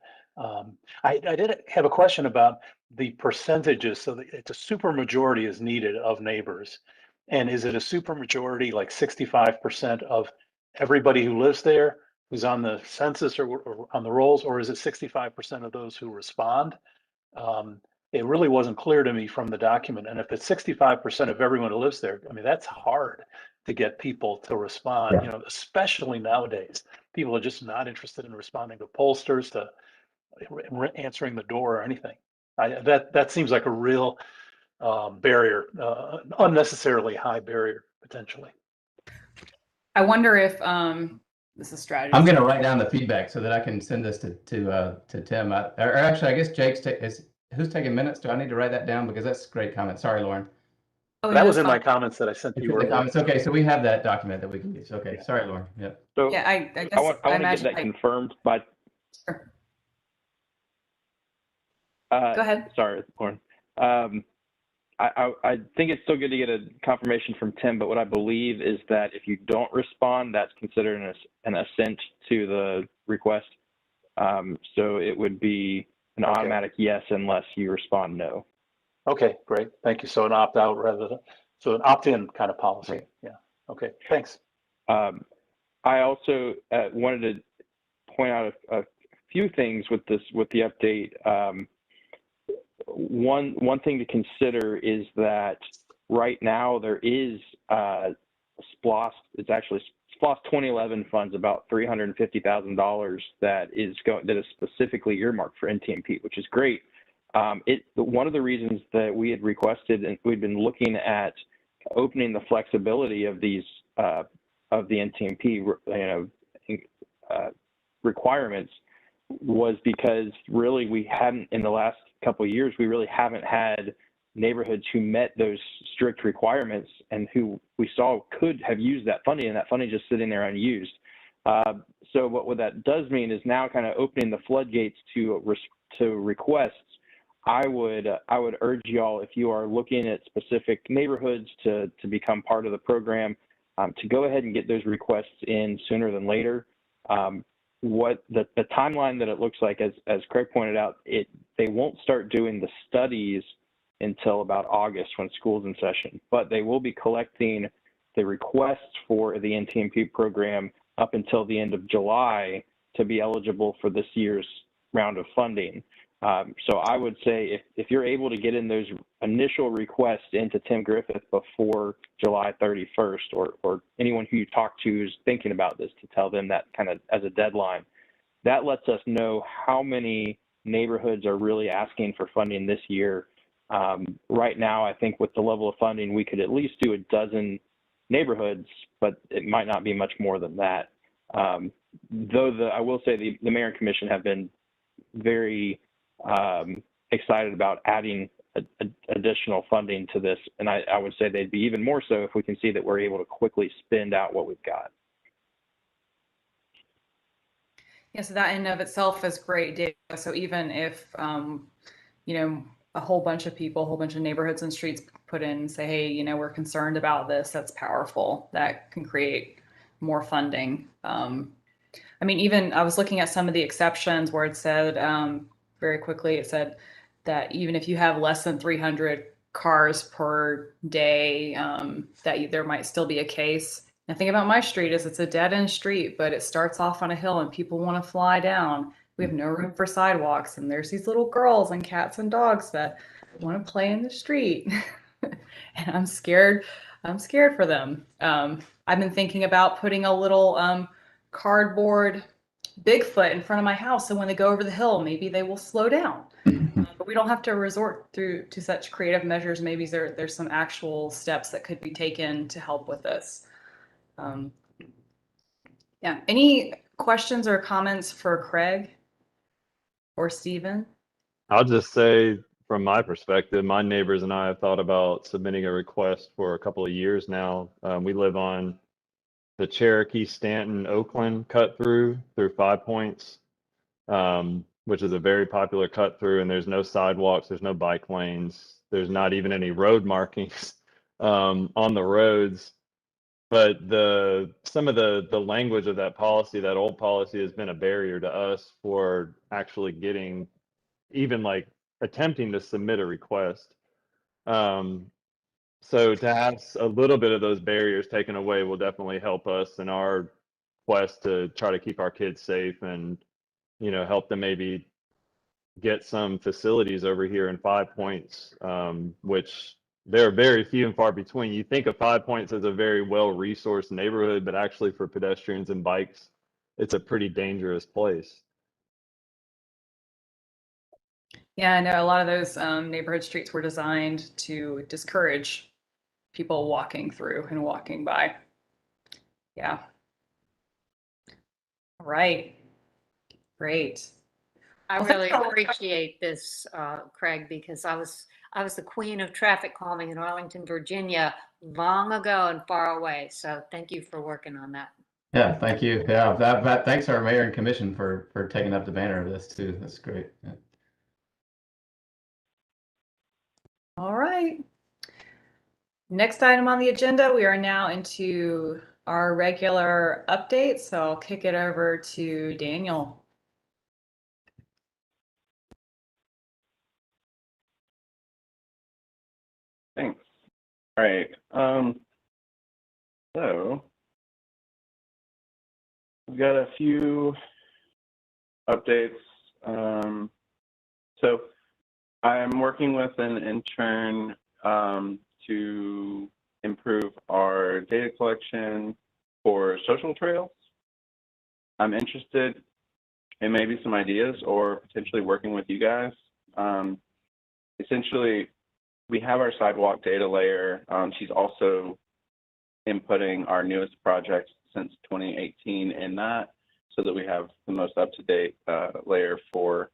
I did have a question about the percentages. So it's a super majority is needed of neighbors, and is it a super majority like 65% of everybody who lives there who's on the census or on the rolls, or is it 65% of those who respond? It really wasn't clear to me from the document. And if it's 65% of everyone who lives there, I mean, that's hard to get people to respond, Yeah. especially nowadays. People are just not interested in responding to pollsters, to answering the door or anything. That seems like a real barrier, unnecessarily high barrier potentially. I wonder if this is strategy. I'm going to write down the feedback so that I can send this to Tim. Or actually, I guess Jake's who's taking minutes? Do I need to write that down? Because that's a great comment. Sorry, Lauren. Oh, That no, was that's in my fine. comments that I sent It's you in the earlier. comments. Okay, so we have that document that we can use. Okay, Yeah. sorry, Lauren. Yeah. So Yeah, I guess I want to get imagine that confirmed by. Sure. Go ahead. Sorry, Lauren. I think it's still good to get a confirmation from Tim, but what I believe is that if you don't respond, that's considered an assent to the request. So it would be an automatic yes unless you respond no. Okay, great. Thank you. So an opt-out so an opt-in kind of policy. Right. Yeah. Okay, thanks. I also wanted to point out a few things with the update. One thing to consider is that right now there is SPLOST. It's actually SPLOST 2011 funds about $350,000 that is specifically earmarked for NTMP, which is great. One of the reasons that we had requested and we'd been looking at opening the flexibility of these of the NTMP requirements was because really we hadn't, in the last couple of years, we really haven't had neighborhoods who met those strict requirements and who we saw could have used that funding, and that funding just sitting there unused. So what that does mean is now kind of opening the floodgates to requests. I would urge y'all, if you are looking at specific neighborhoods to become part of the program, to go ahead and get those requests in sooner than later. What the timeline that it looks like, as Craig pointed out, they won't start doing the studies until about August when school's in session, but they will be collecting the requests for the NTMP program up until the end of July to be eligible for this year's round of funding. So I would say if you're able to get in those initial requests into Tim Griffith before July 31st, or anyone who you talk to is thinking about this, to tell them that kind of as a deadline, that lets us know how many neighborhoods are really asking for funding this year. Right now, I think with the level of funding, we could at least do a dozen neighborhoods, but it might not be much more than that. Though I will say the Mayor and Commission have been very excited about adding additional funding to this, and I would say they'd be even more so if we can see that we're able to quickly spend out what we've got. Yeah, so that in and of itself is great data. So even if a whole bunch of people, a whole bunch of neighborhoods and streets put in and say, hey, we're concerned about this, that's powerful. That can create more funding. I mean, even I was looking at some of the exceptions where it said, very quickly, it said that even if you have less than 300 cars per day, that there might still be a case. The thing about my street is it's a dead end street, but it starts off on a hill and people want to fly down. We have no room for sidewalks, and there's these little girls and cats and dogs that want to play in the street. And I'm scared for them. I've been thinking about putting a little cardboard Bigfoot in front of my house, so when they go over the hill, maybe they will slow down. But we don't have to resort to such creative measures. Maybe there's some actual steps that could be taken to help with this. Yeah. Any questions or comments for Craig or Stephen? I'll just say, from my perspective, my neighbors and I have thought about submitting a request for a couple of years now. We live on the Cherokee, Stanton, Oakland cut through 5 Points, which is a very popular cut through, and there's no sidewalks, there's no bike lanes, there's not even any road markings on the roads. But some of the language of that policy, that old policy, has been a barrier to us for actually getting, even like attempting to submit a request. So to have a little bit of those barriers taken away will definitely help us in our quest to try to keep our kids safe and, help them maybe get some facilities over here in 5 Points, which there are very few and far between. You think of 5 Points as a very well-resourced neighborhood, but actually for pedestrians and bikes, it's a pretty dangerous place. Yeah, I know a lot of those neighborhood streets were designed to discourage people walking through and walking by. Yeah. All right. Great. I Well, really thanks for- appreciate this, Craig, because I was the queen of traffic calming in Arlington, Virginia, long ago and far away. So thank you for working on that. Yeah, thank you. Yeah, thanks our mayor and commission for taking up the banner of this too. That's great. Yeah. All right. Next item on the agenda, we are now into our regular updates. So I'll kick it over to Daniel. Thanks. All right. So we've got a few updates. So I'm working with an intern to improve our data collection for social trails. I'm interested in maybe some ideas or potentially working with you guys. Essentially, we have our sidewalk data layer. She's also inputting our newest project since 2018 in that, so that we have the most up-to-date layer for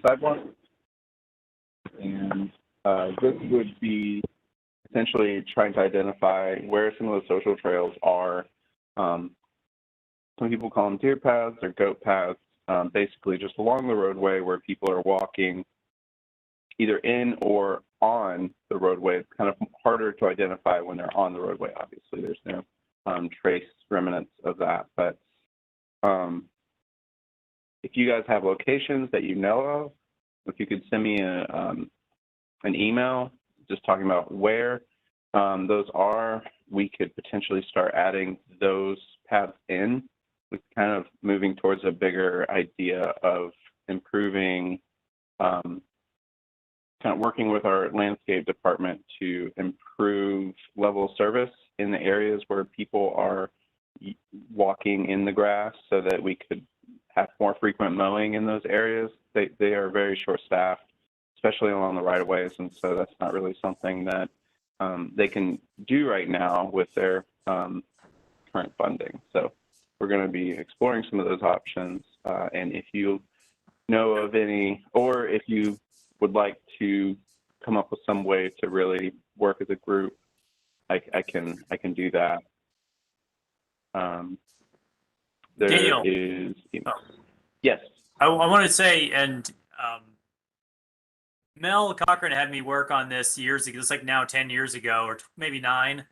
sidewalk. And this would be essentially trying to identify where some of the social trails are. Some people call them deer paths or goat paths, basically just along the roadway where people are walking either in or on the roadway. It's kind of harder to identify when they're on the roadway. Obviously, there's no trace remnants of that. But if you guys have locations that you know of, if you could send me an email just talking about where those are, we could potentially start adding those paths in. We're kind of moving towards a bigger idea of improving, kind of working with our landscape department to improve level of service in the areas where people are walking in the grass, so that we could have more frequent mowing in those areas. They are very short-staffed, especially along the right-of-ways, and so that's not really something that they can do right now with their current funding. So we're going to be exploring some of those options, and if you know of any, or if you would like to come up with some way to really work as a group, I can do that. There Daniel. is, Oh. Yes. I wanted to say, and Mel Cochran had me work on this years ago. It's like now 10 years ago, or maybe 9.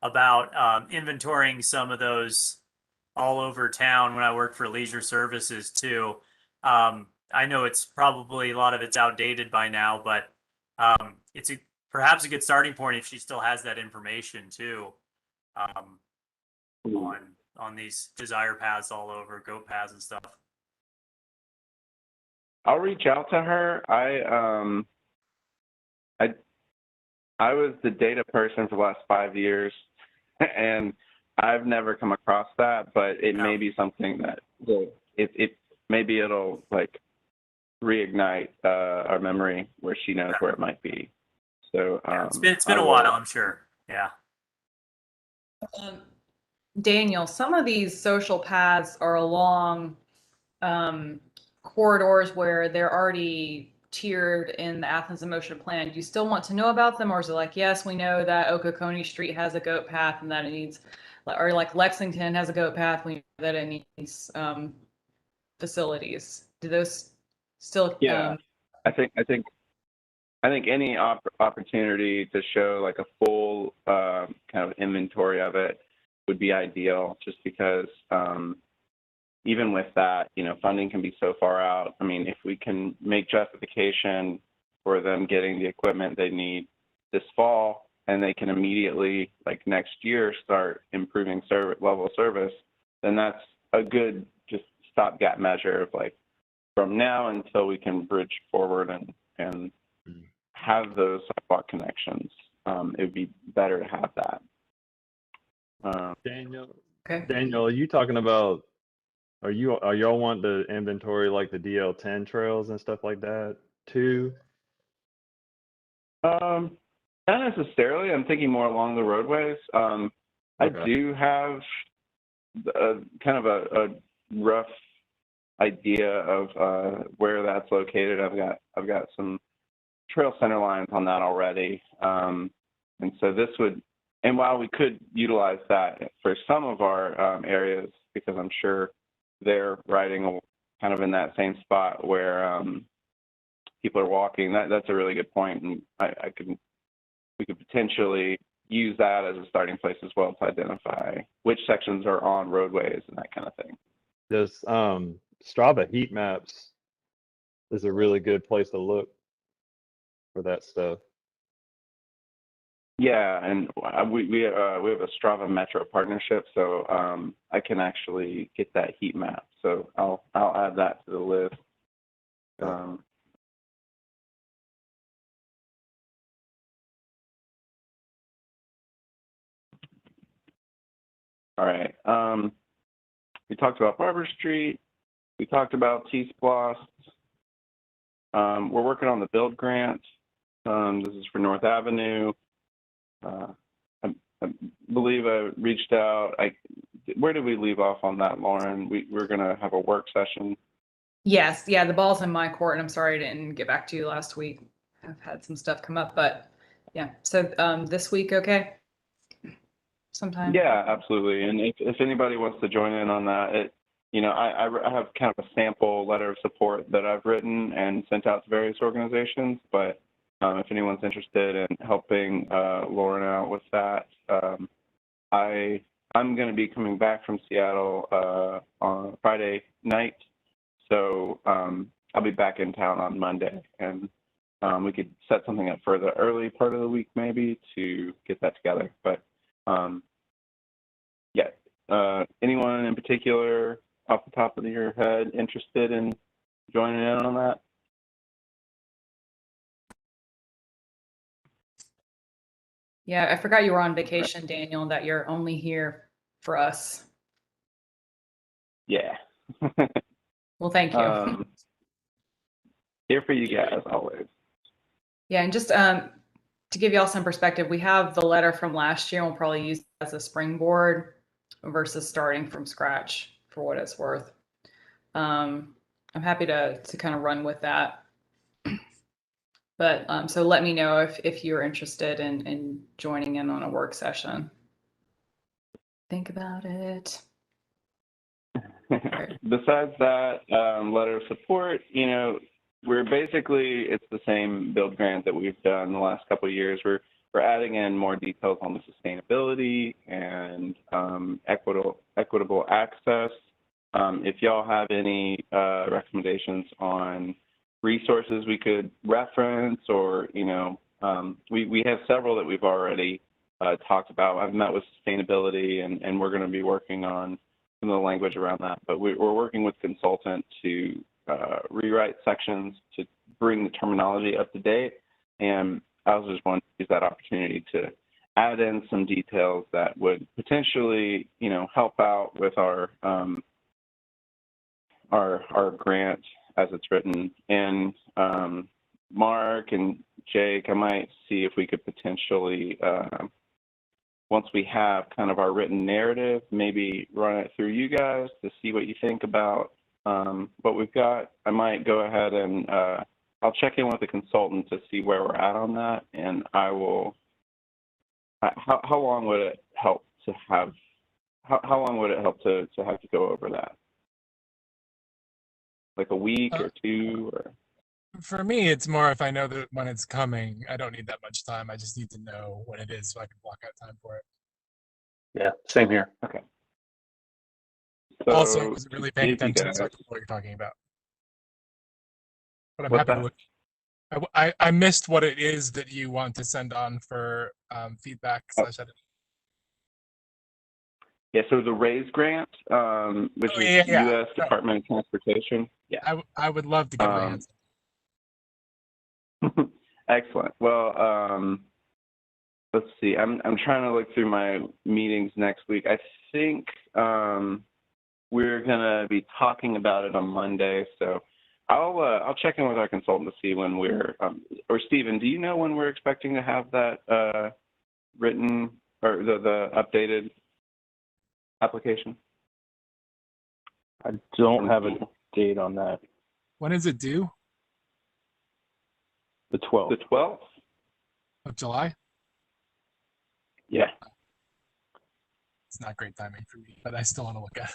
about inventorying some of those all over town when I worked for leisure services too. I know it's probably a lot of it's outdated by now, but it's perhaps a good starting point if she still has that information too, on these desire paths all over, goat paths and stuff. I'll reach out to her. I was the data person for the last 5 years, and I've never come across that, but it may be something that maybe it'll like reignite our memory where she knows where it might be. So it's been a while, I'm sure. Yeah. Daniel, some of these social paths are along corridors where they're already tiered in the Athens in Motion plan. Do you still want to know about them, or is it like, yes, we know that Okokonee Street has a goat path and that it needs, or like Lexington has a goat path, we know that it needs facilities? Do those still? Yeah, I think any opportunity to show like a full kind of inventory of it would be ideal, just because even with that, funding can be so far out. I mean, if we can make justification for them getting the equipment they need this fall, and they can immediately, like next year, start improving level of service, then that's a good just stopgap measure of like from now until we can bridge forward and have those sidewalk connections. It would be better to have that. Daniel, Okay. Daniel, are you talking about? Are y'all want to inventory like the DL10 trails and stuff like that too? Not necessarily. I'm thinking more along the roadways. Okay. I do have kind of a rough idea of where that's located. I've got some trail center lines on that already, and so this would. And while we could utilize that for some of our areas, because I'm sure they're riding kind of in that same spot where people are walking. That's a really good point, and we could potentially use that as a starting place as well to identify which sections are on roadways and that kind of thing. This Strava heat maps is a really good place to look for that stuff. Yeah, and we have a Strava Metro partnership, so I can actually get that heat map. So I'll add that to the list. All right. We talked about Barber Street. We talked about T-Splost. We're working on the build grant. This is for North Avenue. I believe I reached out. Where did we leave off on that, Lauren? We're going to have a work session. Yes, yeah, the ball's in my court, and I'm sorry I didn't get back to you last week. I've had some stuff come up, but yeah. So this week, okay? Sometime. Yeah, absolutely. And if anybody wants to join in on that, I have kind of a sample letter of support that I've written and sent out to various organizations. But if anyone's interested in helping Lauren out with that, I'm going to be coming back from Seattle on Friday night. So I'll be back in town on Monday, and we could set something up for the early part of the week maybe to get that together. But yeah, anyone in particular off the top of your head interested in joining in on that? Yeah, I forgot you were on vacation, Daniel, and that you're only here for us. Yeah. Well, thank you. Here for you guys always. Yeah, and just to give y'all some perspective, we have the letter from last year, and we'll probably use it as a springboard versus starting from scratch for what it's worth. I'm happy to kind of run with that. But so let me know if you're interested in joining in on a work session. Think about it. Besides that letter of support, we're basically, it's the same build grant that we've done the last couple of years. We're we're adding in more details on the sustainability and equitable access. If y'all have any recommendations on resources we could reference, or we have several that we've already talked about. I've met with sustainability, and we're going to be working on some of the language around that. But we're working with consultant to rewrite sections to bring the terminology up to date. And I was just wanting to use that opportunity to add in some details that would potentially, help out with our grant as it's written. And Mark and Jake, I might see if we could potentially, once we have kind of our written narrative, maybe run it through you guys to see what you think about what we've got. I might go ahead and I'll check in with the consultant to see where we're at on that, and I will. How long would it help to have? How long would it help to have to go over that? Like a week or two, or? For me, it's more if I know that when it's coming. I don't need that much time. I just need to know when it is so I can block out time for it. Yeah, same here. Okay. So Also, I wasn't really paying if you attention, so I guys- don't know what you're talking about. But I'm What's happy to that? look. I missed what it is that you want to send on for feedback / edit. Yeah, so the RAISE grant, which is U.S. No, Department of Transportation. Yeah. I would love to get my hands. Excellent. Well, let's see. I'm trying to look through my meetings next week. I think we're gonna be talking about it on Monday, so I'll check in with our consultant to see when we're. Or Stephen, do you know when we're expecting to have that written or the updated application? I don't have a date on that. When is it due? The 12th. The 12th? Of July? Yeah. It's not great timing for me, but I still want to look at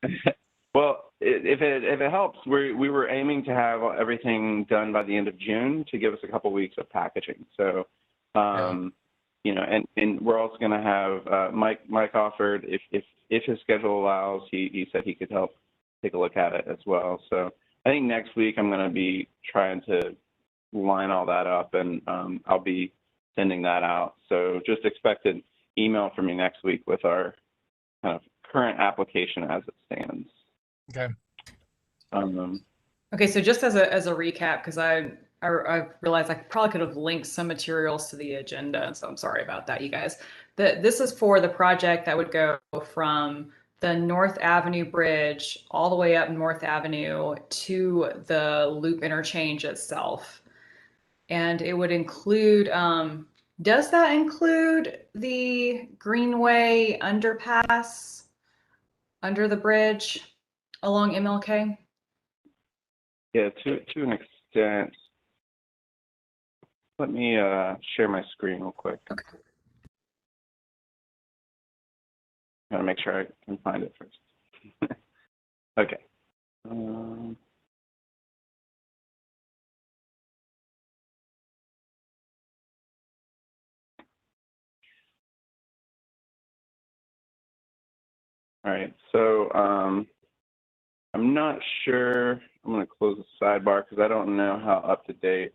it. Well, if it helps, we were aiming to have everything done by the end of June to give us a couple weeks of packaging. So, and we're also going to have Mike offered if his schedule allows, he said he could help take a look at it as well. So I think next week I'm going to be trying to line all that up, and I'll be sending that out. So just expect an email from me next week with our kind of current application as it stands. Okay. Okay, so just as a recap, because I realized I probably could have linked some materials to the agenda, so I'm sorry about that, you guys. This is for the project that would go from the North Avenue Bridge all the way up North Avenue to the Loop interchange itself. And it would include, does that include the Greenway underpass under the bridge along MLK? Yeah, to an extent. Let me share my screen real quick. Okay. Gotta make sure I can find it first. Okay. All right, so I'm not sure. I'm going to close the sidebar because I don't know how up to date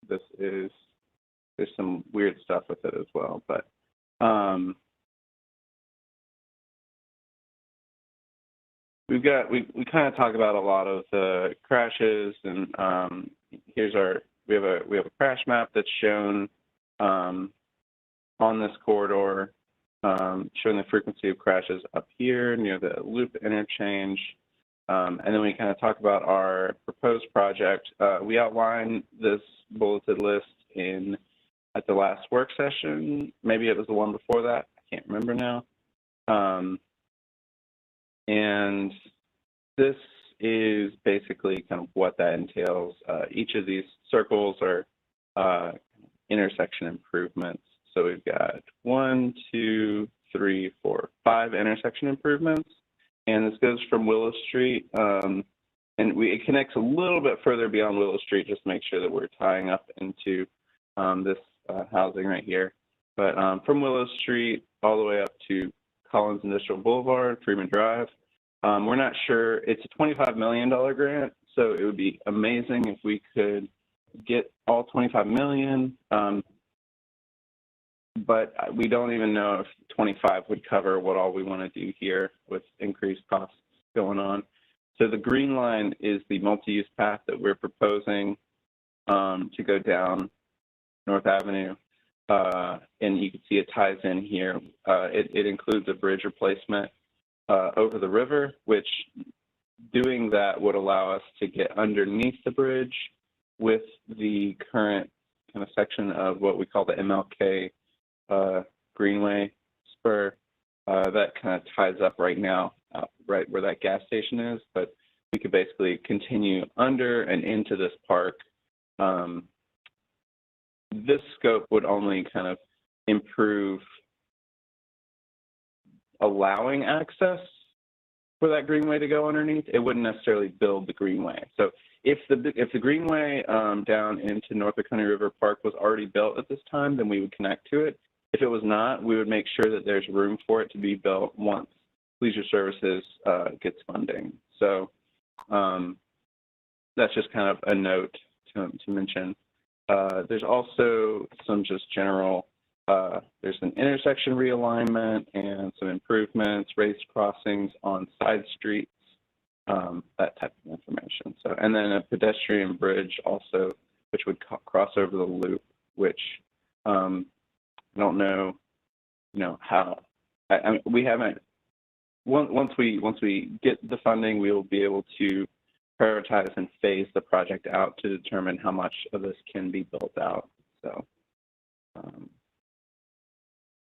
this is. There's some weird stuff with it as well, but we kind of talk about a lot of the crashes, and we have a crash map that's shown on this corridor. Showing the frequency of crashes up here near the Loop interchange. And then we kind of talk about our proposed project. We outlined this bulleted list at the last work session. Maybe it was the one before that. I can't remember now. And this is basically kind of what that entails. Each of these circles are intersection improvements. So we've got 1, 2, 3, 4, 5 intersection improvements, and this goes from Willow Street, and it connects a little bit further beyond Willow Street just to make sure that we're tying up into this housing right here. But from Willow Street all the way up to Collins Industrial Boulevard, Freeman Drive, we're not sure. It's a $25 million grant, so it would be amazing if we could get all 25 million. But we don't even know if 25 would cover what all we want to do here with increased costs going on. So the green line is the multi-use path that we're proposing to go down North Avenue. And you can see it ties in here. It includes a bridge replacement over the river, which doing that would allow us to get underneath the bridge with the current kind of section of what we call the MLK Greenway spur. That kind of ties up right now, right where that gas station is, but we could basically continue under and into this park. This scope would only kind of improve allowing access for that greenway to go underneath. It wouldn't necessarily build the greenway. So if the greenway down into North Oconee River Park was already built at this time, then we would connect to it. If it was not, we would make sure that there's room for it to be built once Leisure Services gets funding. So that's just kind of a note to mention. There's also some just general, there's an intersection realignment and some improvements, raised crossings on side streets, that type of information. So, and then a pedestrian bridge also, which would cross over the loop, which I don't know, how. I mean, we haven't. Once we get the funding, we will be able to prioritize and phase the project out to determine how much of this can be built out. So,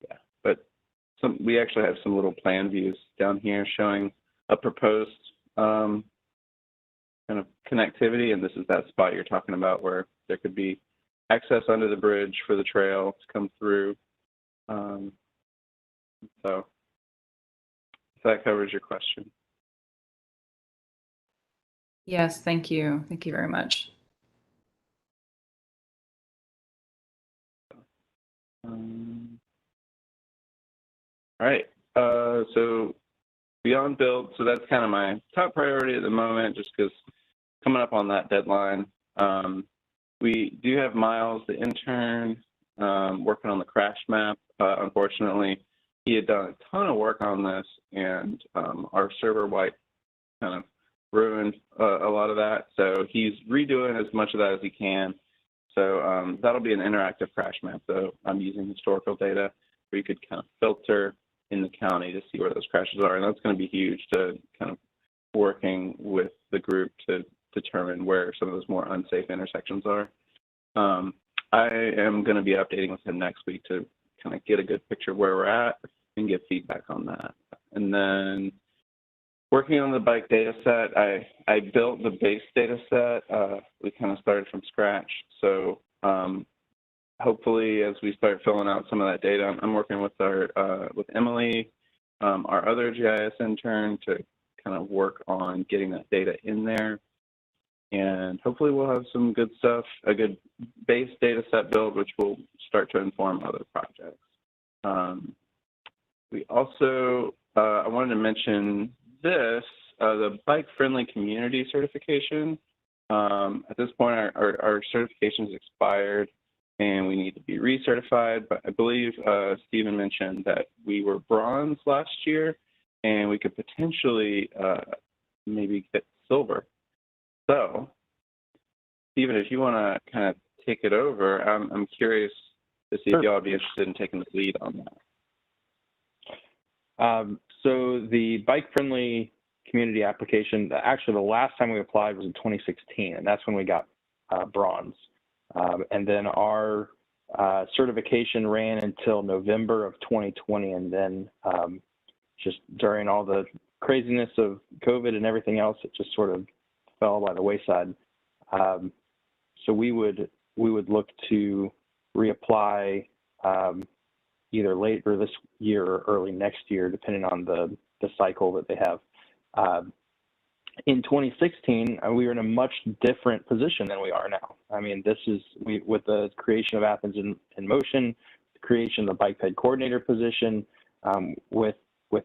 yeah, but we actually have some little plan views down here showing a proposed kind of connectivity, and this is that spot you're talking about where there could be access under the bridge for the trail to come through. So if that covers your question. Yes, thank you. Thank you very much. All right. So beyond build, so that's kind of my top priority at the moment, just because coming up on that deadline. We do have Miles, the intern, working on the crash map. Unfortunately, he had done a ton of work on this, and our server wipe kind of ruined a lot of that. So he's redoing as much of that as he can. So that'll be an interactive crash map, though. I'm using historical data where you could kind of filter in the county to see where those crashes are. And that's going to be huge to kind of working with the group to determine where some of those more unsafe intersections are. I am going to be updating with him next week to kind of get a good picture of where we're at and get feedback on that. And then working on the bike data set, I built the base data set. We kind of started from scratch. So hopefully as we start filling out some of that data, I'm working with with Emily, our other GIS intern, to kind of work on getting that data in there. And hopefully we'll have some good stuff, a good base data set build, which will start to inform other projects. We also, I wanted to mention this, the bike-friendly community certification. At this point, our certification is expired and we need to be recertified, but I believe Stephen mentioned that we were bronze last year and we could potentially maybe get silver. So, Stephen, if you want to kind of take it over, I'm curious to see if y'all would be interested in taking the lead on that. So the bike-friendly community application, actually the last time we applied was in 2016, and that's when we got bronze. And then our certification ran until November of 2020, and then just during all the craziness of COVID and everything else, it just sort of fell by the wayside. So we would look to reapply either later this year or early next year, depending on the cycle that they have. in 2016, we were in a much different position than we are now. I mean, with the creation of Athens in Motion, the creation of the bike ped coordinator position, with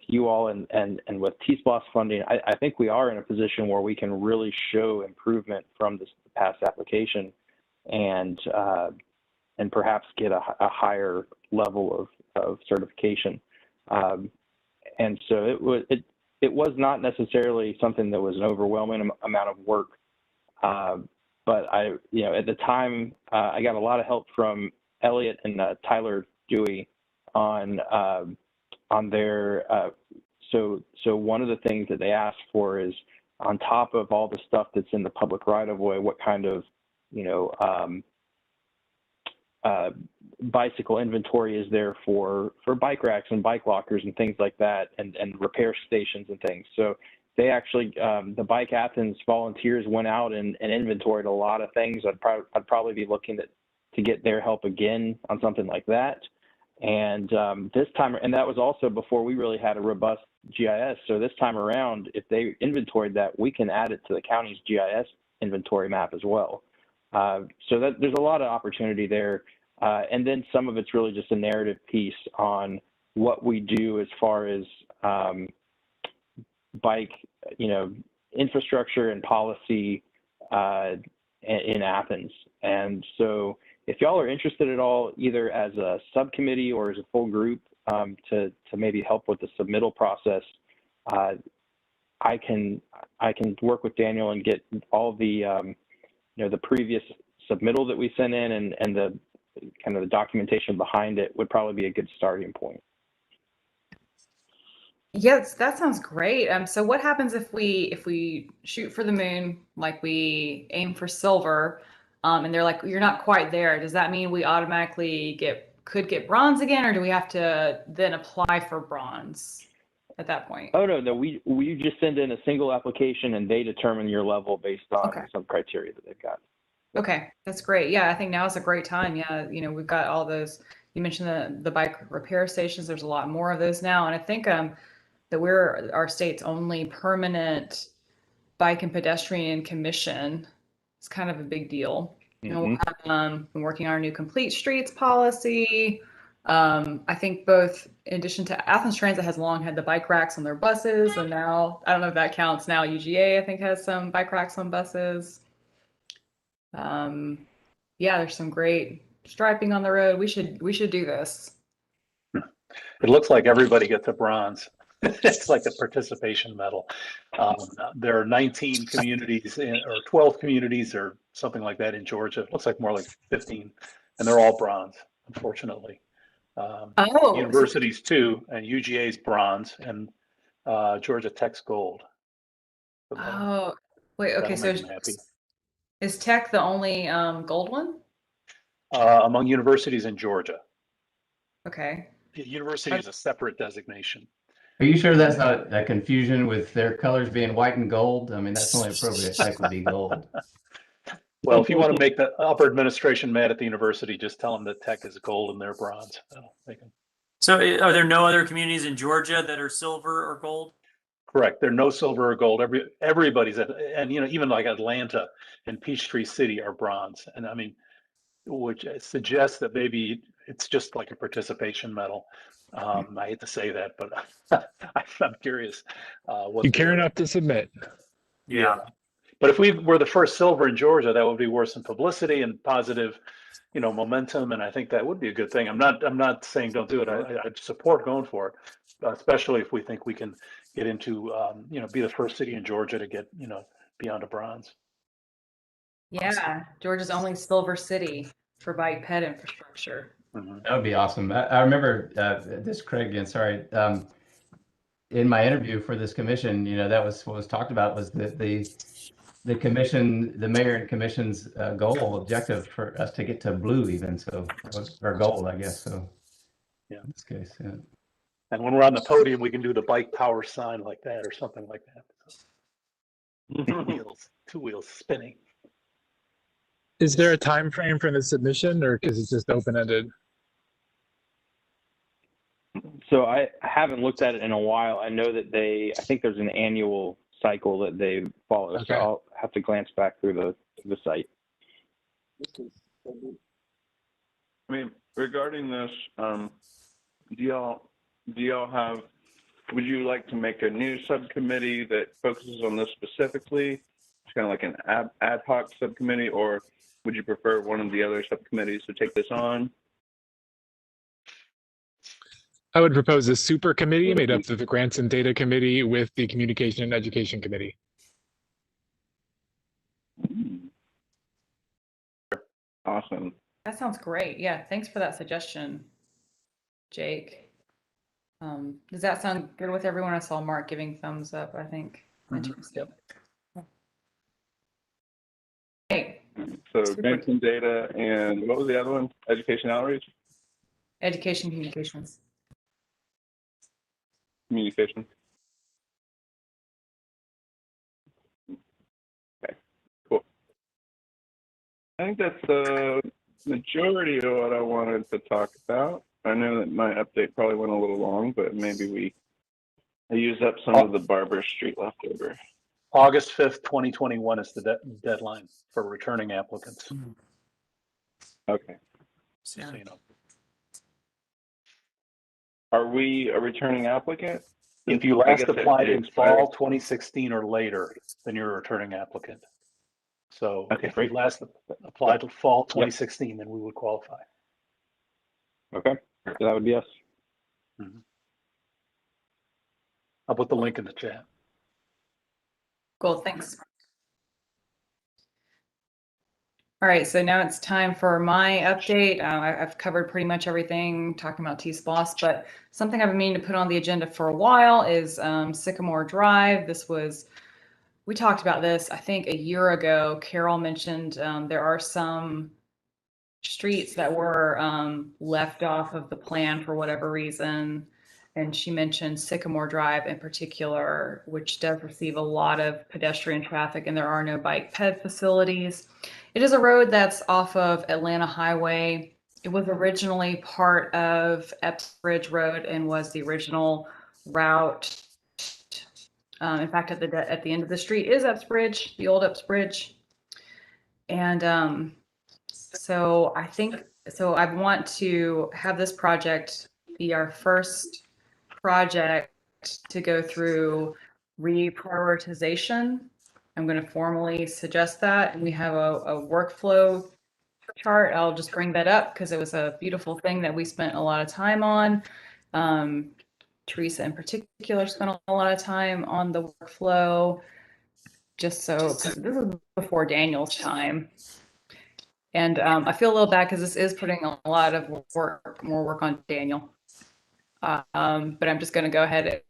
you all and with TSPLOS funding, I think we are in a position where we can really show improvement from this past application, and perhaps get a higher level of certification. And so it was not necessarily something that was an overwhelming amount of work, but at the time I got a lot of help from Elliot and Tyler Dewey on their. So one of the things that they asked for is, on top of all the stuff that's in the public right of way, what kind of bicycle inventory is there for bike racks and bike lockers and things like that, and repair stations and things. So they actually, the Bike Athens volunteers went out and inventoried a lot of things. I'd probably be looking to get their help again on something like that. And this time, and that was also before we really had a robust GIS. So this time around, if they inventoried that, we can add it to the county's GIS inventory map as well. So there's a lot of opportunity there. And then some of it's really just a narrative piece on what we do as far as bike, infrastructure and policy in Athens. And so if y'all are interested at all, either as a subcommittee or as a full group, to maybe help with the submittal process, I can work with Daniel and get all the the previous submittal that we sent in and the kind of the documentation behind it would probably be a good starting point. Yes, that sounds great. So what happens if we shoot for the moon, like we aim for silver, and they're like, you're not quite there? Does that mean we automatically could get bronze again, or do we have to then apply for bronze at that point? Oh no, we just send in a single application and they determine your level based on some criteria that they've got. Okay, that's great. Yeah, I think now is a great time. Yeah, we've got all those. You mentioned the bike repair stations. There's a lot more of those now, and I think that we're our state's only permanent bike and pedestrian commission. It's kind of a big deal. We'll have been working on our new complete streets policy. I think both, in addition to Athens Transit, has long had the bike racks on their buses, and now I don't know if that counts. Now UGA, I think, has some bike racks on buses. Yeah, there's some great striping on the road. We should do this. It looks like everybody gets a bronze. It's like a participation medal. There are 19 communities or 12 communities or something like that in Georgia. It looks like more like 15, and they're all bronze, unfortunately. Universities too, and UGA's bronze, and Georgia Tech's gold. Oh, wait, okay, so is Tech the only gold one? Among universities in Georgia. Okay. University is a separate designation. Are you sure that's not a confusion with their colors being white and gold? I mean, that's only appropriate. Tech would be gold. Well, if you want to make the upper administration mad at the university, just tell them that Tech is gold and they're bronze. So are there no other communities in Georgia that are silver or gold? Correct. There are no silver or gold. Everybody's and even like Atlanta and Peachtree City are bronze. And I mean, which suggests that maybe it's just like a participation medal. I hate to say that, but I'm curious. You care enough to submit. Yeah. But if we were the first silver in Georgia, that would be worth some publicity and positive, momentum. And I think that would be a good thing. I'm not saying don't do it. I support going for it, especially if we think we can get into, be the first city in Georgia to get, beyond a bronze. Yeah, Georgia's only silver city for bike ped infrastructure. That would be awesome. I remember this, Craig, again, sorry. In my interview for this commission, that was what was talked about, was that the commission, the mayor and commission's objective for us to get to blue even, so, or gold, I guess, so. Yeah. In this case, yeah. And when we're on the podium, we can do the bike power sign like that or something like that. Two wheels spinning. Is there a time frame for the submission, or is it just open-ended? So I haven't looked at it in a while. I know that I think there's an annual cycle that they follow. Okay. So I'll have to glance back through the site. I mean, regarding this, do y'all have, would you like to make a new subcommittee that focuses on this specifically? It's kind of like an ad hoc subcommittee, or would you prefer one of the other subcommittees to take this on? I would propose a super committee made up of the Grants and Data Committee with the Communication and Education Committee. Awesome. That sounds great. Yeah, thanks for that suggestion, Jake. Does that sound good with everyone? I saw Mark giving thumbs up, I think. Interesting. Great. So Super. grants and data, and what was the other one? Education outreach? Education communications. Communication. Okay, cool. I think that's the majority of what I wanted to talk about. I know that my update probably went a little long, but maybe I used up some of the Barber Street leftover. August 5th, 2021 is the deadline for returning applicants. Okay. Just so you know. Are we a returning applicant? If you I last guess it applied in expires. fall 2016 or later, then you're a returning applicant. So Okay, if great. you last applied to fall 2016, then we would qualify. Okay, so that would be us. I'll put the link in the chat. Cool, thanks. All right, so now it's time for my update. I've covered pretty much everything talking about T-SPLOS, but something I've been meaning to put on the agenda for a while is Sycamore Drive. We talked about this, I think, a year ago. Carol mentioned there are some streets that were left off of the plan for whatever reason. And she mentioned Sycamore Drive in particular, which does receive a lot of pedestrian traffic, and there are no bike ped facilities. It is a road that's off of Atlanta Highway. It was originally part of Epps Bridge Road and was the original route. In fact, at the end of the street is Epps Bridge, the old Epps Bridge. And so I want to have this project be our first project to go through reprioritization. I'm going to formally suggest that. And we have a workflow chart. I'll just bring that up because it was a beautiful thing that we spent a lot of time on. Teresa in particular spent a lot of time on the workflow, just so, because this is before Daniel's time. And I feel a little bad because this is putting a lot of more work on Daniel. But I'm just going to go ahead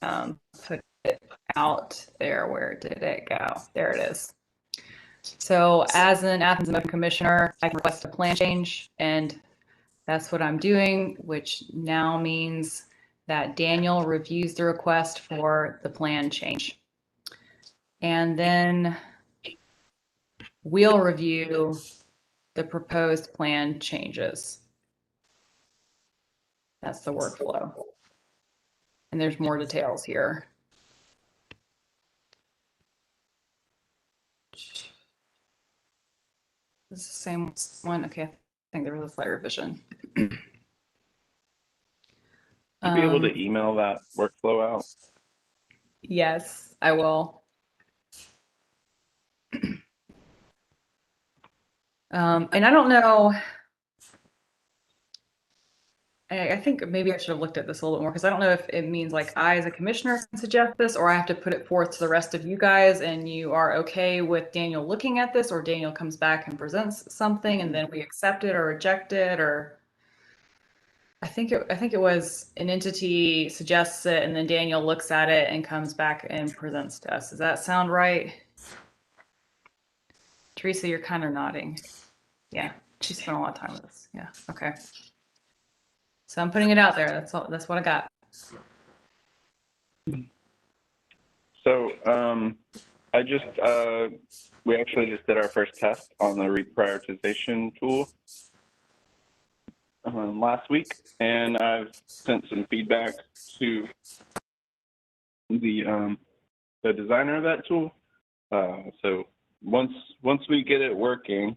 and put it out there. Where did it go? There it is. So as an Athens Motion Commissioner, I can request a plan change, and that's what I'm doing, which now means that Daniel reviews the request for the plan change. And then we'll review the proposed plan changes. That's the workflow. And there's more details here. This is the same one. Okay, I think there was a slight revision. Would you be able to email that workflow out? Yes, I will. And I don't know. I think maybe I should have looked at this a little bit more because I don't know if it means like I as a commissioner can suggest this, or I have to put it forth to the rest of you guys and you are okay with Daniel looking at this, or Daniel comes back and presents something and then we accept it or reject it, or I think it was an entity suggests it and then Daniel looks at it and comes back and presents to us. Does that sound right? Teresa, you're kind of nodding. Yeah, she spent a lot of time with us. Yeah, okay. So I'm putting it out there. That's what I got. So we actually just did our first test on the reprioritization tool last week, and I've sent some feedback to the the designer of that tool. So once we get it working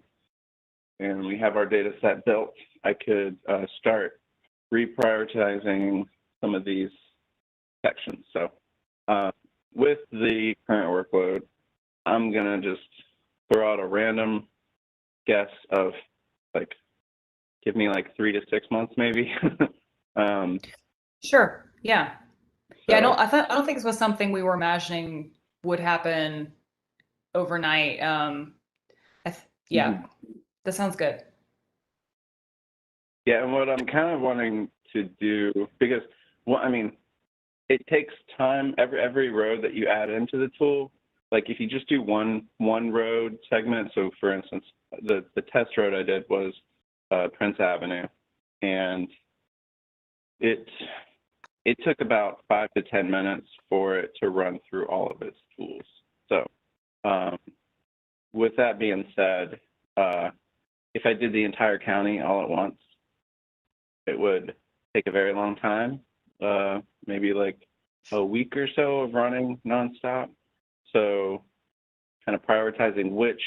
and we have our data set built, I could start reprioritizing some of these sections. So with the current workload, I'm gonna just throw out a random guess of like, give me like 3 to 6 months maybe. Sure. Yeah. Yeah. So, I don't think this was something we were imagining would happen overnight. Yeah, that sounds good. yeah, and what I'm kind of wanting to do, because, well, I mean, it takes time. Every road that you add into the tool, like if you just do one road segment. So, for instance, the test road I did was Prince Avenue, and it took about 5 to 10 minutes for it to run through all of its tools. So, with that being said, if I did the entire county all at once, it would take a very long time, maybe like a week or so of running nonstop. So kind of prioritizing which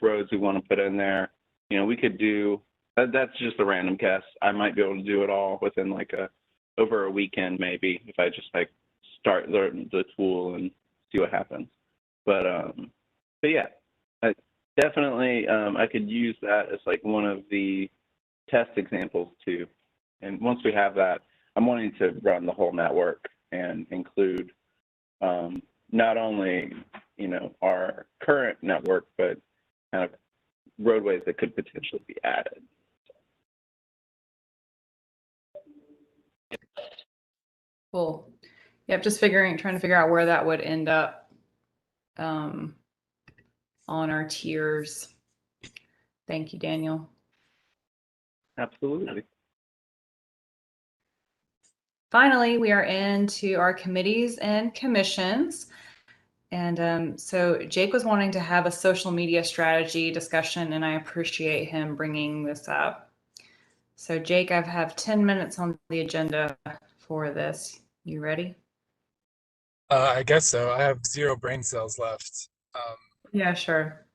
roads we want to put in there. You know, we could do, that's just a random guess. I might be able to do it all within like over a weekend maybe, if I just like start the tool and see what happens. But yeah, definitely I could use that as like one of the test examples too. And once we have that, I'm wanting to run the whole network and include not only, you know, our current network, but kind of roadways that could potentially be added. Cool. Yep, just trying to figure out where that would end up on our tiers. Thank you, Daniel. Absolutely. Finally, we are into our committees and commissions. And so Jake was wanting to have a social media strategy discussion, and I appreciate him bringing this up. So Jake, I have 10 minutes on the agenda for this. You ready? I guess so. I have 0 brain cells left. Yeah, sure.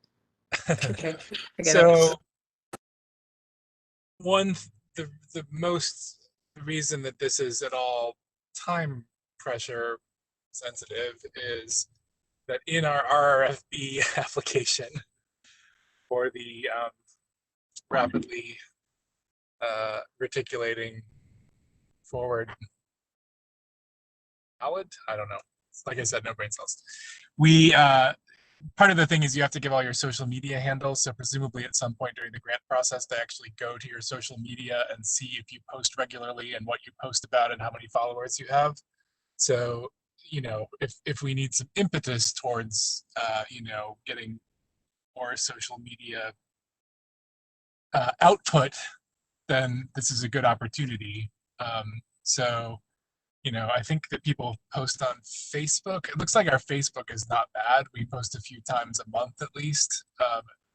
Okay. Forget So it. the reason that this is at all time pressure sensitive is that in our RRFB application for the rapidly reticulating forward ballot, I don't know. Like I said, no brain cells. We part of the thing is you have to give all your social media handles. So presumably at some point during the grant process, they actually go to your social media and see if you post regularly and what you post about and how many followers you have. So, you know, if we need some impetus towards, you know, getting more social media output, then this is a good opportunity. So, you know, I think that people post on Facebook. It looks like our Facebook is not bad. We post a few times a month at least.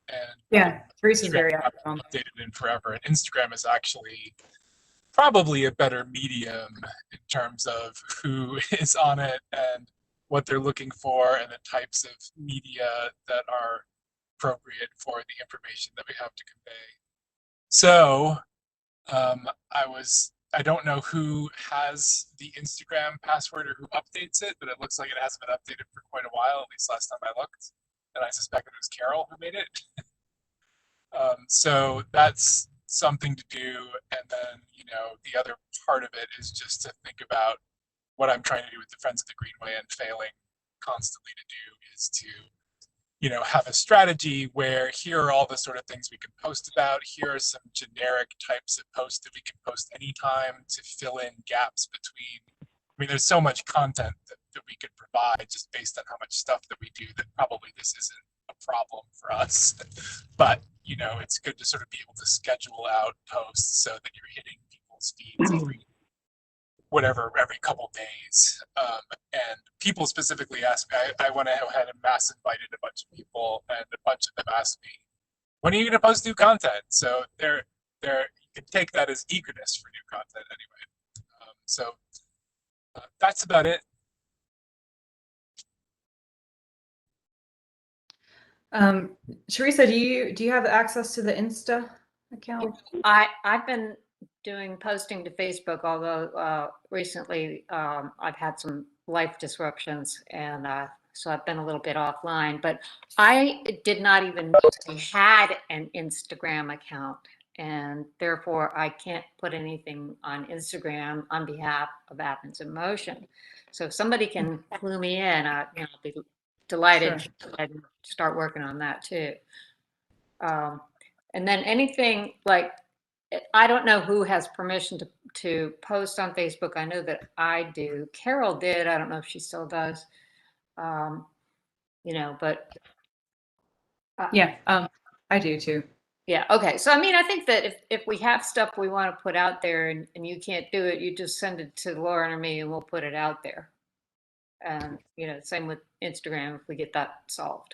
And Yeah, Teresa is very Instagram, active on that. updated in forever. And Instagram is actually probably a better medium in terms of who is on it and what they're looking for and the types of media that are appropriate for the information that we have to convey. So I don't know who has the Instagram password or who updates it, but it looks like it hasn't been updated for quite a while, at least last time I looked. And I suspect it was Carol who made it. So that's something to do. And then, you know, the other part of it is just to think about what I'm trying to do with the Friends of the Greenway and failing constantly to do is to, you know, have a strategy where here are all the sort of things we can post about. Here are some generic types of posts that we can post anytime to fill in gaps between. I mean, there's so much content that we could provide just based on how much stuff that we do that probably this isn't a problem for us. But, you know, it's good to sort of be able to schedule out posts so that you're hitting people's feeds every couple days. And people specifically asked me, I went ahead and mass invited a bunch of people, and a bunch of them asked me, when are you going to post new content? So you can take that as eagerness for new content anyway. So that's about it. Teresa, do you have access to the Insta account? I've been posting to Facebook, although recently I've had some life disruptions, and so I've been a little bit offline. But I did not even know I had an Instagram account, and therefore I can't put anything on Instagram on behalf of Athens in Motion. So if somebody can clue me in, I'll be delighted to go ahead and start working on that too. And then anything like, I don't know who has permission to post on Facebook. I know that I do. Carol did. I don't know if she still does. But Yeah, I do too. yeah. Okay. So, I mean, I think that if we have stuff we want to put out there and you can't do it, you just send it to Lauren or me and we'll put it out there. And, same with Instagram if we get that solved.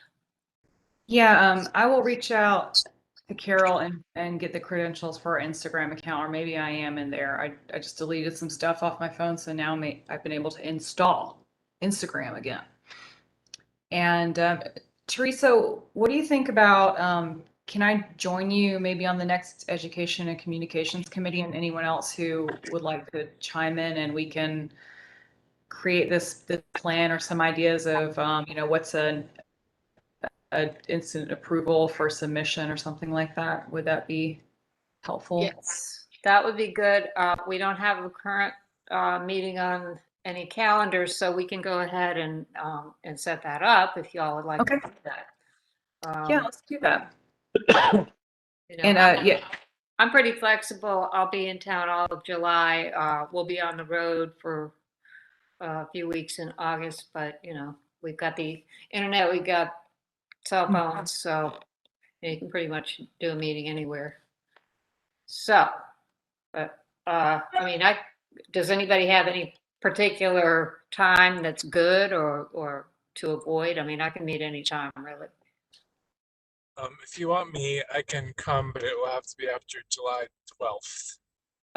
Yeah, I will reach out to Carol and get the credentials for our Instagram account, or maybe I am in there. I just deleted some stuff off my phone, so now I've been able to install Instagram again. And Teresa, what do you think about, can I join you maybe on the next Education and Communications Committee, and anyone else who would like to chime in, and we can create this plan or some ideas of, what's an instant approval for submission or something like that? Would that be helpful? Yes, that would be good. We don't have a current meeting on any calendars, so we can go ahead and set that up if y'all would like to do that. Yeah, let's do that. And yeah, I'm pretty flexible. I'll be in town all of July. We'll be on the road for a few weeks in August, but we've got the internet, we've got cell phones, so you can pretty much do a meeting anywhere. So, but I mean, does anybody have any particular time that's good or to avoid? I mean, I can meet anytime, really. If you want me, I can come, but it will have to be after July 12th.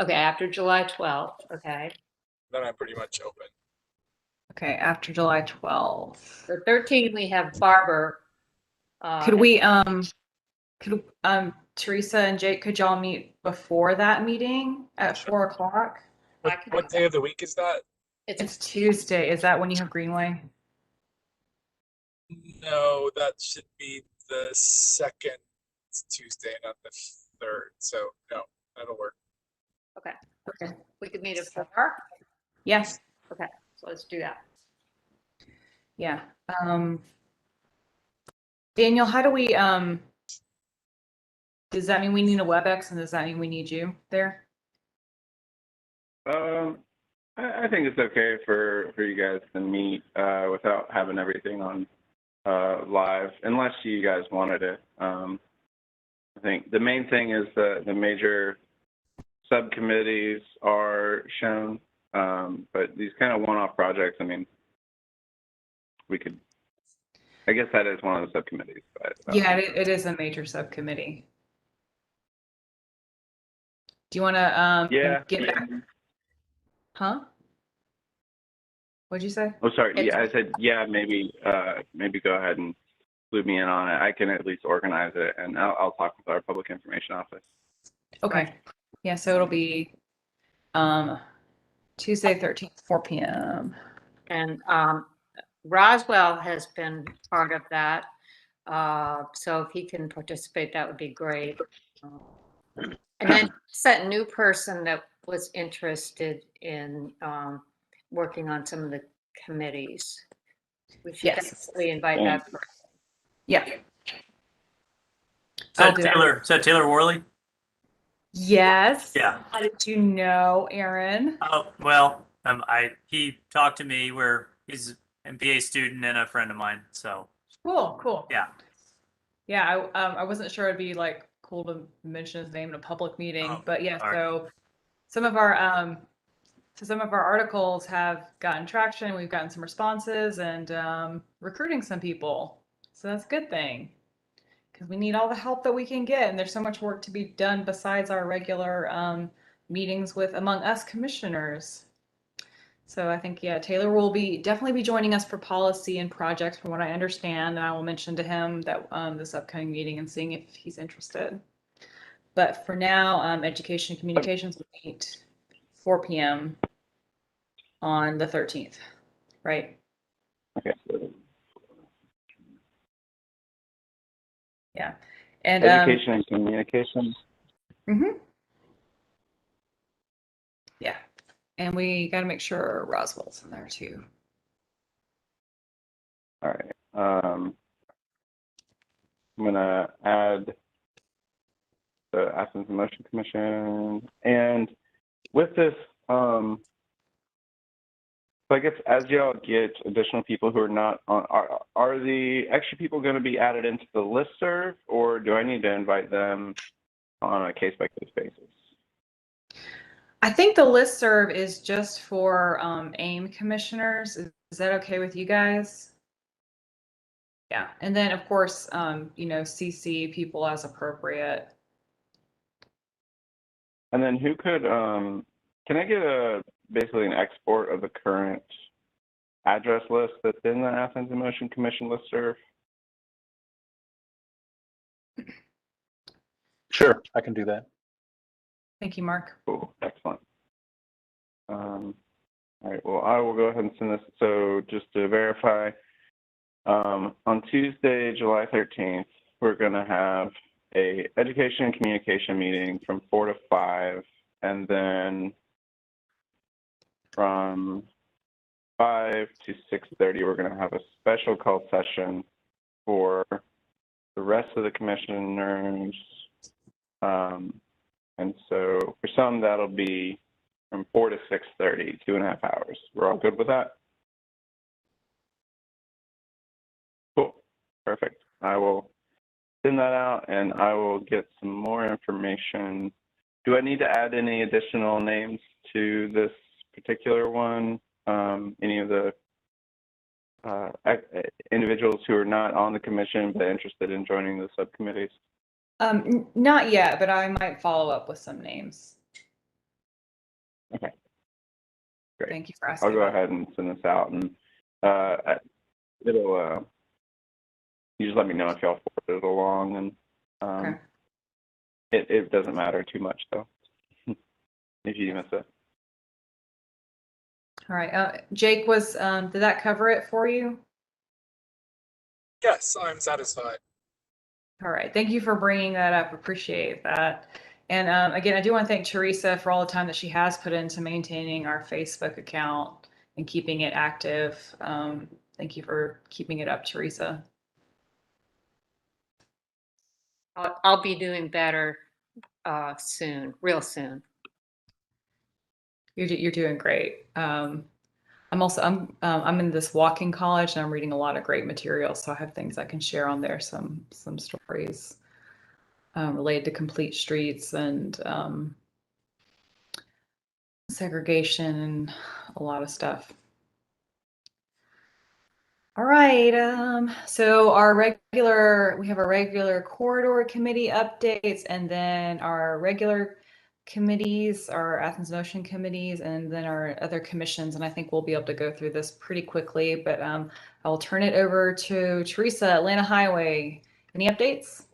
Okay, after July 12th. Okay. Then I'm pretty much open. Okay, after July 12th. The 13th, we have Barber. Could we, Teresa and Jake, could y'all meet before that meeting at 4 o'clock? What day of the week is that? It's Tuesday. Is that when you have Greenway? No, that should be the second Tuesday, not the third. So no, that'll work. Okay. Okay. We could meet at 4. Yes. Okay, so let's do that. Yeah. Daniel, how do we, does that mean we need a WebEx, and does that mean we need you there? I think it's okay for you guys to meet without having everything on live, unless you guys wanted it. I think the main thing is that the major subcommittees are shown, but these kind of one-off projects, I mean, we could, I guess that is one of the subcommittees. But yeah, it is a major subcommittee. Do you want to get back? Huh? What'd you say? Oh, sorry. Yeah, I said, yeah, maybe go ahead and loop me in on it. I can at least organize it, and I'll talk with our public information office. Okay. Yeah, so it'll be Tuesday, 13th, 4 p.m. And Roswell has been part of that. So if he can participate, that would be great. And then set a new person that was interested in working on some of the committees. We should definitely invite that person. Yeah. Is that Taylor Worley? Yes. Yeah. How did you know, Aaron? Oh, well, he talked to me where he's an MBA student and a friend of mine. So Cool. Yeah. Yeah, I wasn't sure it'd be like cool to mention his name in a public meeting, but yeah, so some of our articles have gotten traction. We've gotten some responses and recruiting some people. So that's a good thing, because we need all the help that we can get, and there's so much work to be done besides our regular meetings among us commissioners. So I think, yeah, Taylor will definitely be joining us for policy and projects from what I understand. And I will mention to him that this upcoming meeting and seeing if he's interested. But for now, education and communications will meet 4 p.m. on the 13th, right? Okay. Yeah. And Education and communication. Yeah. And we got to make sure Roswell's in there too. All right. I'm gonna add the Athens Motion Commission, and with this, so I guess as y'all get additional people who are not on, are the extra people going to be added into the listserv, or do I need to invite them on a case-by-case basis? I think the listserv is just for AIM commissioners. Is that okay with you guys? Yeah. And then, of course, CC people as appropriate. And then who could, can I get basically an export of the current address list that's in the Athens in Motion Commission listserv? Sure, I can do that. Thank you, Mark. Cool, excellent. All right, well, I will go ahead and send this. So just to verify, on Tuesday, July 13th, we're going to have a education and communication meeting from 4 to 5, and then from 5 to 6:30, we're going to have a special call session for the rest of the commissioners. And so for some, that'll be from 4 to 6:30, 2.5 hours. We're all good with that? Cool, perfect. I will send that out, and I will get some more information. Do I need to add any additional names to this particular one? Any of the individuals who are not on the commission but interested in joining the subcommittees? Not yet, but I might follow up with some names. Okay, great. Thank you for asking. I'll go ahead and send this out, and it'll. You just let me know if y'all forward it along, and Okay. it doesn't matter too much though if you miss it. All right. Jake, did that cover it for you? Yes, I'm satisfied. All right. Thank you for bringing that up. Appreciate that. And again, I do want to thank Teresa for all the time that she has put into maintaining our Facebook account and keeping it active. Thank you for keeping it up, Teresa. I'll be doing better soon, real soon. You're doing great. I'm in this walking college and I'm reading a lot of great material, so I have things I can share on there. Some stories related to complete streets and segregation and a lot of stuff. All right. So we have our regular corridor committee updates, and then our regular committees, our Athens Motion committees, and then our other commissions. And I think we'll be able to go through this pretty quickly, but I'll turn it over to Teresa, Atlanta Highway. Any updates?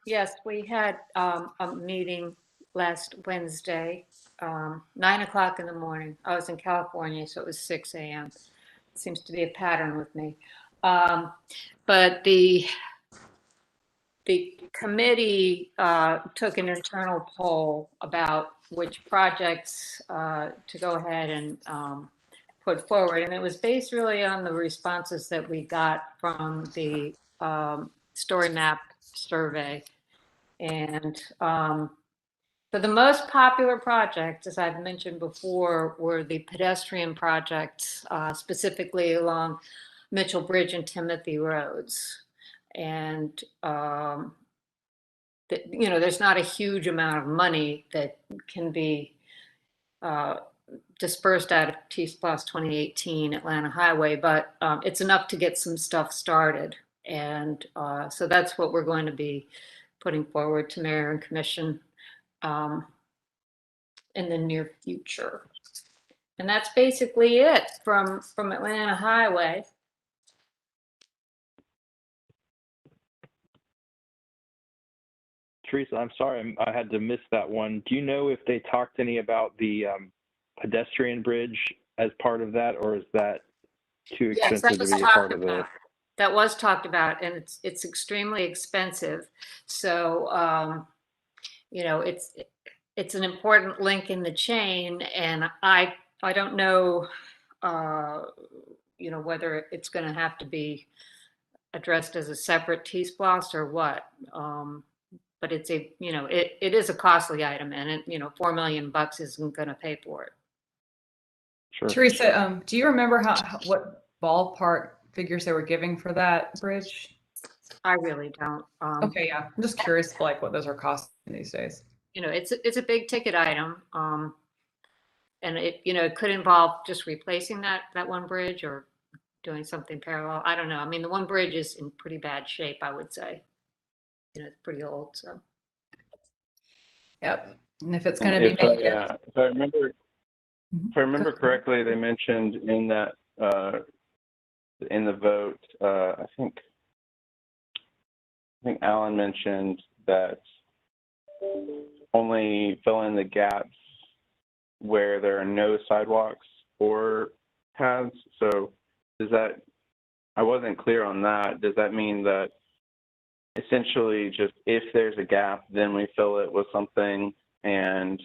Yes, we had a meeting last Wednesday, 9 o'clock in the morning. I was in California, so it was 6 a.m. Seems to be a pattern with me. But the committee took an internal poll about which projects to go ahead and put forward. And it was based really on the responses that we got from the story map survey. And for the most popular projects, as I've mentioned before, were the pedestrian projects, specifically along Mitchell Bridge and Timothy Roads. And, there's not a huge amount of money that can be dispersed out of T-SPLOST 2018 Atlanta Highway, but it's enough to get some stuff started. And so that's what we're going to be putting forward to Mayor and Commission in the near future. And that's basically it from Atlanta Highway. Teresa, I'm sorry, I had to miss that one. Do you know if they talked any about the pedestrian bridge as part of that, or is that too Yes, that expensive was to be a talked part of the? about. That was talked about, and it's extremely expensive. So, you know, it's an important link in the chain, and I don't know, you know, whether it's going to have to be addressed as a separate T-Splosh or what. But it's a, you know, it is a costly item, and it, you know, $4 million isn't going to pay for it. Sure. Teresa, do you remember what ballpark figures they were giving for that bridge? I really don't. Okay, yeah, I'm just curious, like what those are costing these days. You know, it's a big ticket item, and it, you know, it could involve just replacing that one bridge or doing something parallel. I don't know. I mean, the one bridge is in pretty bad shape, I would say. You know, it's pretty old, so. Yep. And if it's going to be If I remember correctly, they mentioned in that in the vote, I think Alan mentioned that only fill in the gaps where there are no sidewalks or paths. So does that, I wasn't clear on that. Does that mean that essentially just if there's a gap, then we fill it with something, and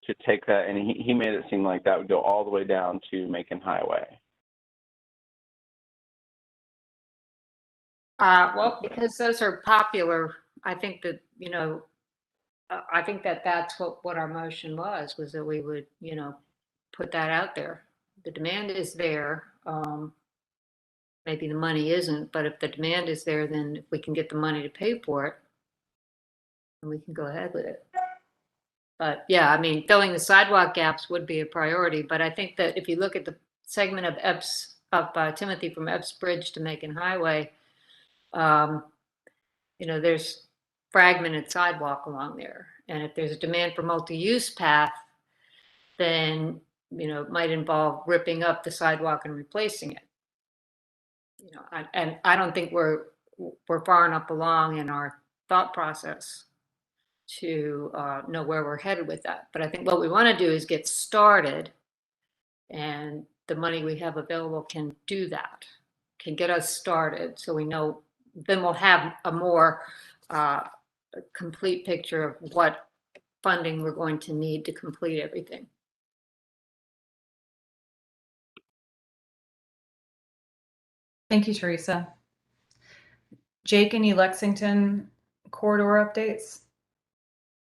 to take that, and he made it seem like that would go all the way down to Macon Highway. Well, because those are popular, I think that, you know, I think that that's what our motion was that we would, you know, put that out there. The demand is there. Maybe the money isn't, but if the demand is there, then if we can get the money to pay for it, then we can go ahead with it. But yeah, I mean, filling the sidewalk gaps would be a priority. But I think that if you look at the segment of Timothy from Epps Bridge to Macon Highway, you know, there's fragmented sidewalk along there. And if there's a demand for multi-use path, then, you know, it might involve ripping up the sidewalk and replacing it. You know, and I don't think we're far enough along in our thought process to know where we're headed with that. But I think what we want to do is get started, and the money we have available can do that, can get us started, so we know, then we'll have a more complete picture of what funding we're going to need to complete everything. Thank you, Teresa. Jake, any Lexington corridor updates?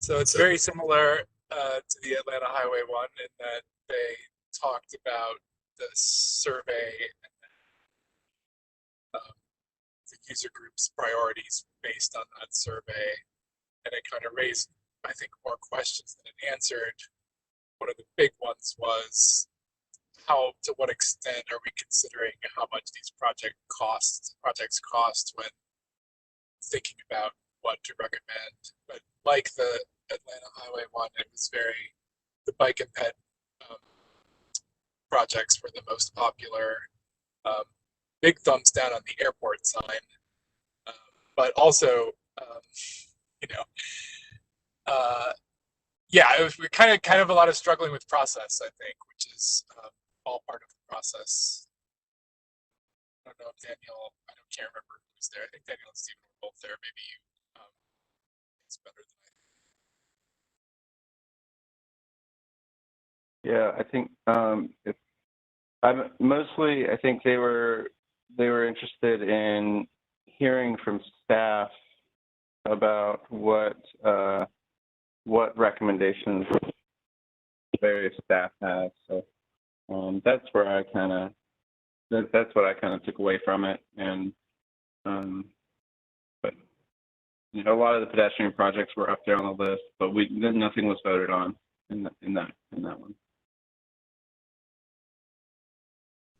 So it's very similar to the Atlanta Highway one in that they talked about the survey and the user group's priorities based on that survey. And it kind of raised, I think, more questions than it answered. One of the big ones was to what extent are we considering how much these projects cost when thinking about what to recommend. But like the Atlanta Highway one, it was the bike and ped projects were the most popular. Big thumbs down on the airport sign, but also, you know, yeah, we kind of a lot of struggling with process, I think, which is all part of the process. I don't know if Daniel, I can't remember who was there. I think Daniel and Stephen were both there. Maybe you, it's better than I. Yeah, I think mostly I think they were interested in hearing from staff about what recommendations various staff have. So that's where I kind of that's what I kind of took away from it. And but you know, a lot of the pedestrian projects were up there on the list, but nothing was voted on in that one.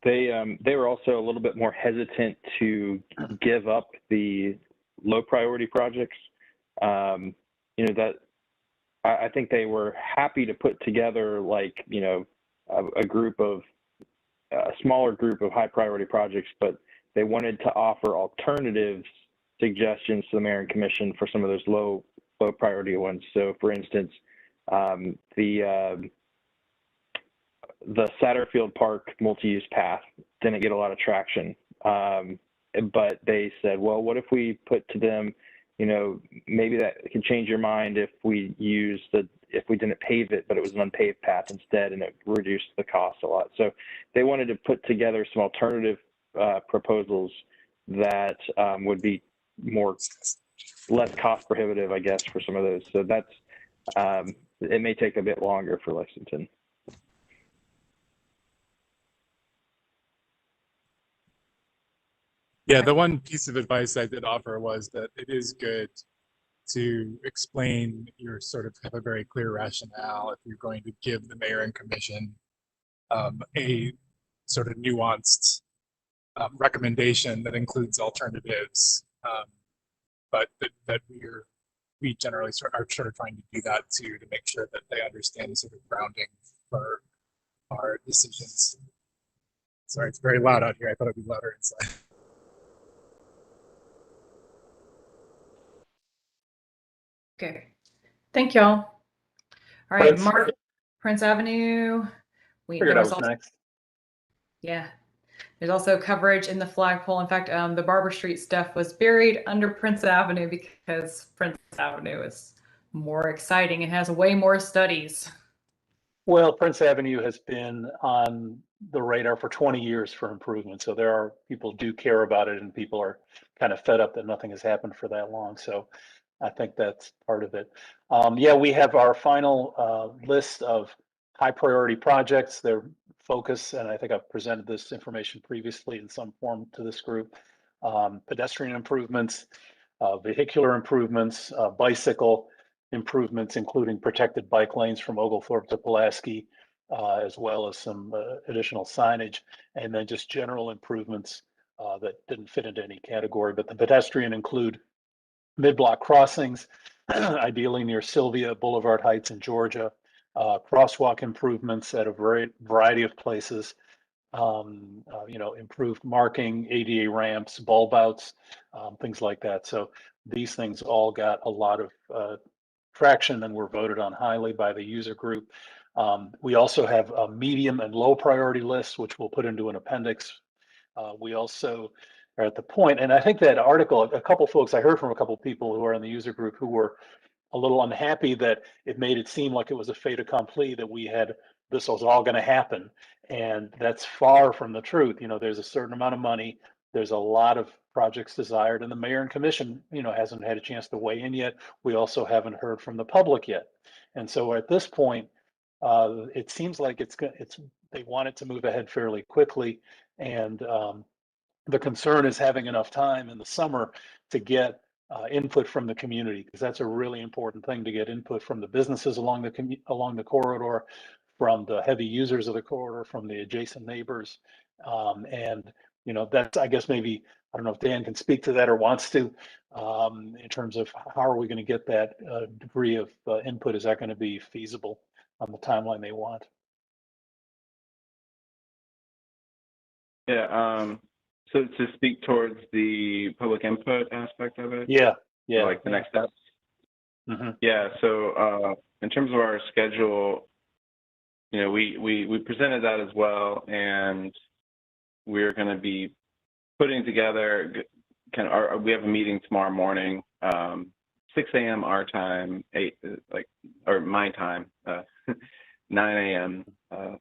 They were also a little bit more hesitant to give up the low priority projects. You know, that I think they were happy to put together, like, you know, a smaller group of high priority projects, but they wanted to offer alternative suggestions to the mayor and commission for some of those low priority ones. So for instance, the Satterfield Park multi-use path didn't get a lot of traction. But they said, well, what if we put to them, you know, maybe that can change your mind if we didn't pave it, but it was an unpaved path instead, and it reduced the cost a lot. So they wanted to put together some alternative proposals that would be less cost prohibitive, I guess, for some of those. So that's, it may take a bit longer for Lexington. Yeah, the one piece of advice I did offer was that it is good to explain your sort of have a very clear rationale if you're going to give the mayor and commission a sort of nuanced recommendation that includes alternatives, but that we generally are sort of trying to do that too, to make sure that they understand the sort of grounding for our decisions. Sorry, it's very loud out here. I thought it'd be louder inside. Okay, thank y'all. All right, Prince. Mark, Prince Avenue. Figured I was next. Yeah, there's also coverage in the flagpole. In fact, the Barber Street stuff was buried under Prince Avenue because Prince Avenue is more exciting and has way more studies. Well, Prince Avenue has been on the radar for 20 years for improvement. So there are people do care about it, and people are kind of fed up that nothing has happened for that long. So I think that's part of it. Yeah, we have our final list of high priority projects. Their focus, and I think I've presented this information previously in some form to this group, pedestrian improvements, vehicular improvements, bicycle improvements, including protected bike lanes from Oglethorpe to Pulaski, as well as some additional signage, and then just general improvements that didn't fit into any category. But the pedestrian include mid-block crossings, ideally near Sylvia, Boulevard Heights in Georgia, crosswalk improvements at a variety of places, improved marking, ADA ramps, bulb outs, things like that. So these things all got a lot of traction and were voted on highly by the user group. We also have a medium and low priority list, which we'll put into an appendix. We also are at the point, and I think that article, a couple folks, I heard from a couple people who are in the user group who were a little unhappy that it made it seem like it was a fait accompli, that this was all going to happen. And that's far from the truth. You know, there's a certain amount of money. There's a lot of projects desired, and the mayor and commission, hasn't had a chance to weigh in yet. We also haven't heard from the public yet. And so at this point, it seems like they want it to move ahead fairly quickly. And the concern is having enough time in the summer to get input from the community, because that's a really important thing, to get input from the businesses along the corridor, from the heavy users of the corridor, from the adjacent neighbors. And that's, I guess, maybe, I don't know if Dan can speak to that or wants to, in terms of how are we going to get that degree of input? Is that going to be feasible on the timeline they want? Yeah. So to speak towards the public input aspect of it? Yeah. Like the next steps? Mm-hmm. Yeah. So in terms of our schedule, we presented that as well, and we're going to be putting together we have a meeting tomorrow morning, 6 a.m. our time, my time, 9 a.m.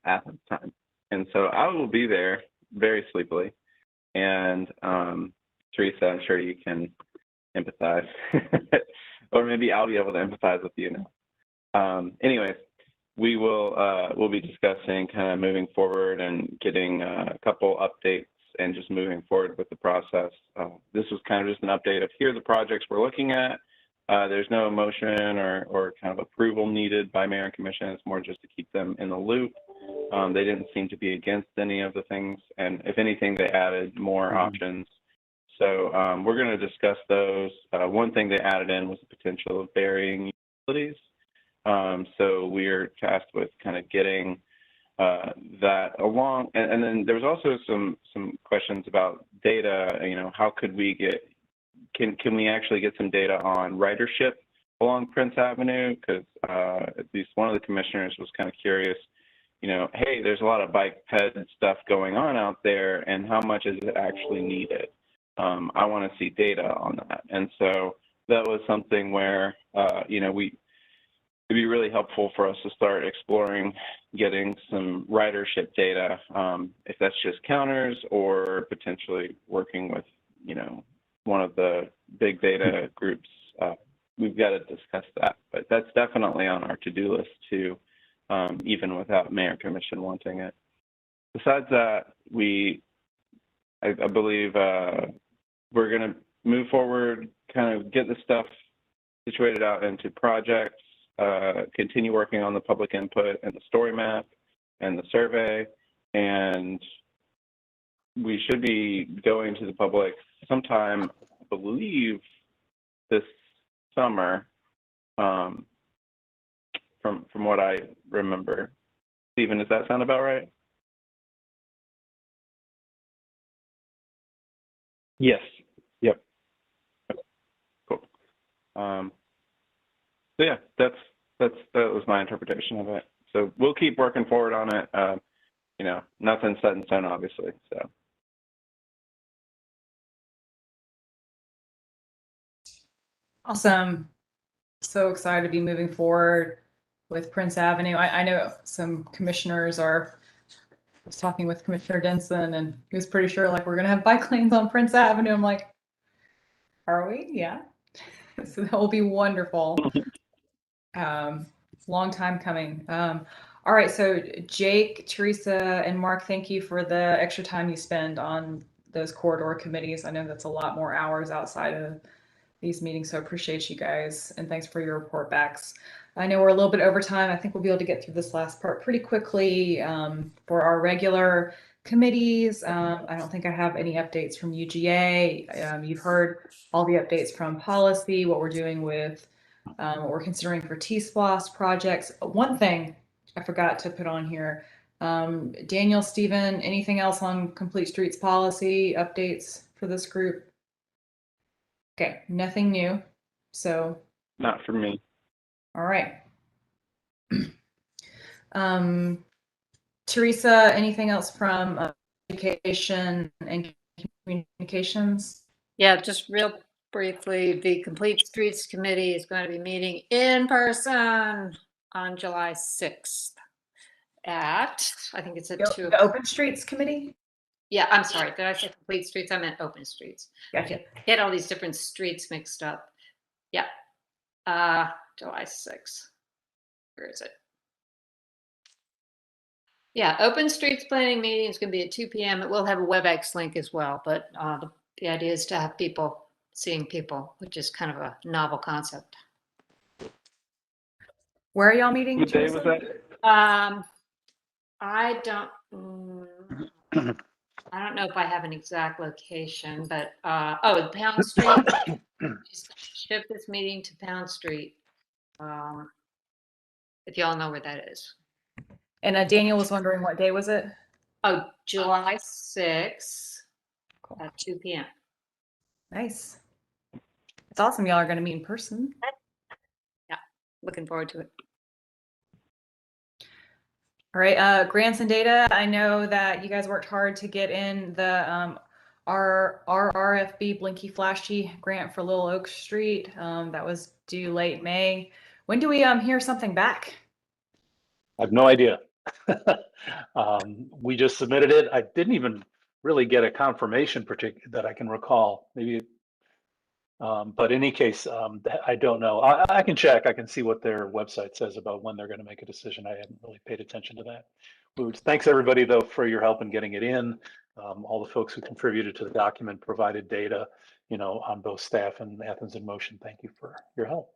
Athens time. And so I will be there very sleepily. And Teresa, I'm sure you can empathize, or maybe I'll be able to empathize with you now. Anyways, we'll be discussing kind of moving forward and getting a couple updates and just moving forward with the process. This was kind of just an update of here are the projects we're looking at. There's no motion or kind of approval needed by mayor and commission. It's more just to keep them in the loop. They didn't seem to be against any of the things, and if anything, they added more options. So we're going to discuss those. One thing they added in was the potential of burying utilities. So we're tasked with kind of getting that along, and then there was also some questions about data. You know, how could we get, can we actually get some data on ridership along Prince Avenue? Because at least one of the commissioners was kind of curious. You know, hey, there's a lot of bike ped stuff going on out there, and how much is it actually needed? I want to see data on that, and so that was something where you know, it'd be really helpful for us to start exploring getting some ridership data, if that's just counters or potentially working with, you know, one of the big data groups. We've got to discuss that, but that's definitely on our to-do list too, even without Mayor Commission wanting it. Besides that, I believe we're going to move forward, kind of get the stuff situated out into projects, continue working on the public input and the story map and the survey, and we should be going to the public sometime, I believe, this summer, from what I remember. Stephen, does that sound about right? Yes. Yep. Cool. So yeah, that was my interpretation of it. So we'll keep working forward on it. You know, nothing's set in stone, obviously. So. Awesome. So excited to be moving forward with Prince Avenue. I know some commissioners I was talking with Commissioner Denson, and he was pretty sure like we're gonna have bike lanes on Prince Avenue. I'm like, are we? Yeah. So that will be wonderful. Long time coming. All right, so Jake, Teresa, and Mark, thank you for the extra time you spend on those corridor committees. I know that's a lot more hours outside of these meetings, so appreciate you guys, and thanks for your report backs. I know we're a little bit over time. I think we'll be able to get through this last part pretty quickly. For our regular committees, I don't think I have any updates from UGA. You've heard all the updates from policy, what we're doing with what we're considering for T-SPLOS projects. One thing I forgot to put on here, Daniel, Stephen, anything else on Complete Streets policy updates for this group? Okay, nothing new. So. Not for me. All right. Teresa, anything else from education and communications? Yeah, just real briefly, the Complete Streets Committee is going to be meeting in person on July 6th at, I think it's at 2. The Open Streets Committee? Yeah, I'm sorry. Did I say Complete Streets? I meant Open Streets. Gotcha. Get all these different streets mixed up. Yeah. July 6th. Where is it? Yeah, Open Streets Planning meeting is going to be at 2 p.m. It will have a WebEx link as well, but the idea is to have people seeing people, which is kind of a novel concept. Where are y'all meeting? What day was that? I don't know if I have an exact location, but oh, Pound Street. Shift this meeting to Pound Street. If y'all know where that is. And Daniel was wondering what day was it? Oh, July 6th at 2 p.m. Nice. It's awesome y'all are going to meet in person. Yeah, looking forward to it. All right, grants and data. I know that you guys worked hard to get in the our RFB Blinky Flashy grant for Little Oak Street. That was due late May. When do we hear something back? I have no idea. We just submitted it. I didn't even really get a confirmation that I can recall. Maybe, but in any case, I don't know. I can check. I can see what their website says about when they're going to make a decision. I hadn't really paid attention to that. Thanks everybody though for your help in getting it in. All the folks who contributed to the document, provided data, you know, on both staff and Athens in Motion. Thank you for your help.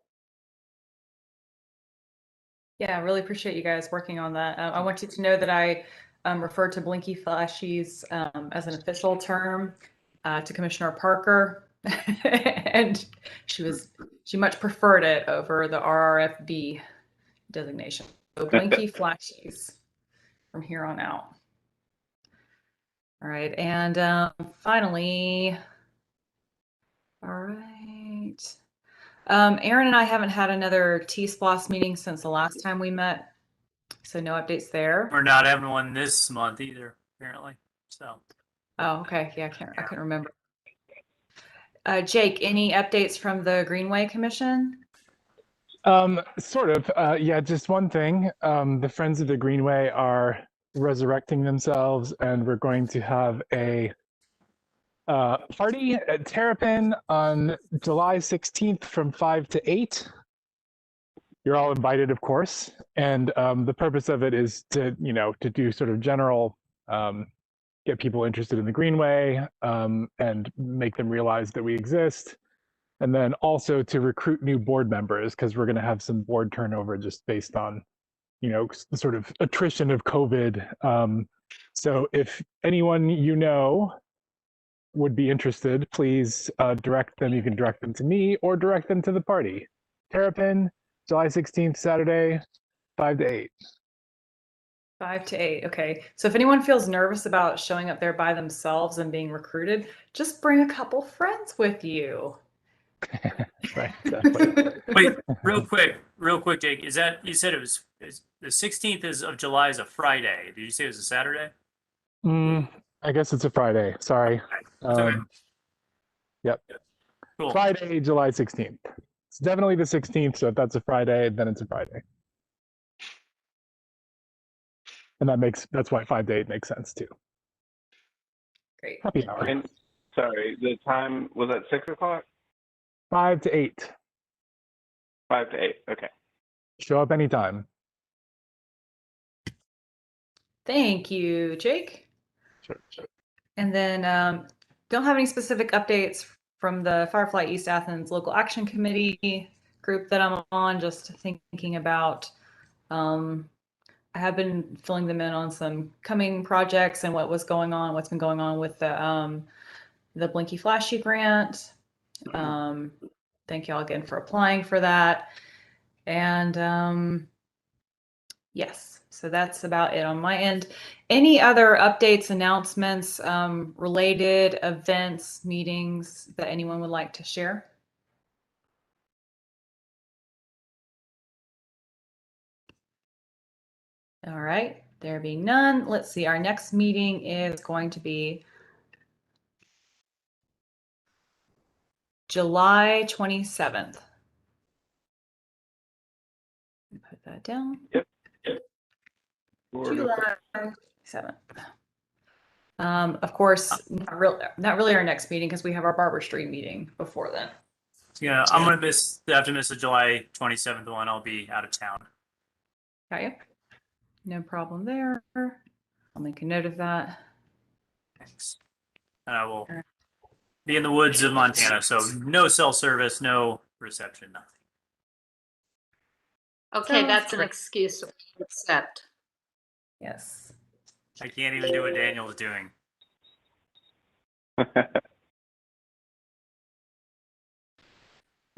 Yeah, I really appreciate you guys working on that. I want you to know that I referred to Blinky Flashies as an official term to Commissioner Parker, and she much preferred it over the RRFB designation. So Blinky Flashies. from here on out. All right, and finally, all right. Aaron and I haven't had another T-Splosh meeting since the last time we met, so no updates there. We're not having one this month either, apparently. So. Oh, okay. Yeah, I couldn't remember. Jake, any updates from the Greenway Commission? Sort of. Yeah, just one thing. The Friends of the Greenway are resurrecting themselves, and we're going to have a party at Terrapin on July 16th from 5 to 8. You're all invited, of course. And the purpose of it is to, to do sort of general, get people interested in the Greenway and make them realize that we exist. And then also to recruit new board members, because we're going to have some board turnover just based on, sort of attrition of COVID. So if anyone would be interested, please direct them. You can direct them to me or direct them to the party. Terrapin, July 16th, Saturday, 5 to 8. 5 to 8. Okay. So if anyone feels nervous about showing up there by themselves and being recruited, just bring a couple friends with you. Right. Exactly. Wait, real quick, Jake. Is that you said it was the 16th of July is a Friday? Did you say it was a Saturday? I guess it's a Friday. Sorry. Okay. Yep. Cool. Friday, July 16th. It's definitely the 16th. So if that's a Friday, then it's a Friday. And that's why 5 to 8 makes sense too. Great. Happy hour. And sorry, the time was at 6 o'clock? 5 to 8. 5 to 8. Okay. Show up anytime. Thank you, Jake. Sure. And then don't have any specific updates from the Firefly East Athens Local Action Committee group that I'm on, just thinking about, I have been filling them in on some coming projects and what's been going on with the Blinky Flashy grant. Thank y'all again for applying for that. And yes, so that's about it on my end. Any other updates, announcements, related events, meetings that anyone would like to share? All right, there being none, let's see. Our next meeting is going to be July 27th. Put that down. Yep. July 7th. Of course, not really our next meeting because we have our Barber Street meeting before then. Yeah, I'm gonna have to miss the July 27th one. I'll be out of town. Got you. No problem there. I'll make a note of that. Thanks. And I will be in the woods of Montana, so no cell service, no reception, nothing. Okay, Sounds that's an great. excuse to accept. Yes. I can't even do what Daniel's doing. All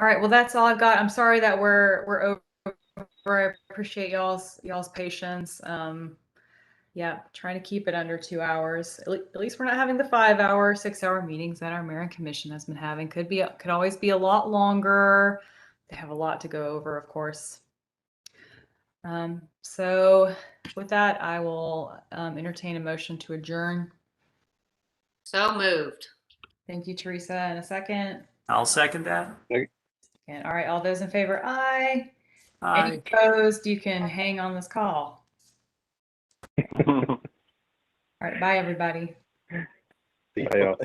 right. Well, that's all I've got. I'm sorry that we're over. I appreciate y'all's patience. Yeah, trying to keep it under 2 hours. At least we're not having the 5-hour, 6-hour meetings that our mayor and commission has been having. Could always be a lot longer. They have a lot to go over, of course. So with that, I will entertain a motion to adjourn. So moved. Thank you, Teresa. In a second. I'll second that. And all right, all those in favor, aye. Aye. Any opposed, you can hang on this call. All right, bye, everybody. Bye, y'all.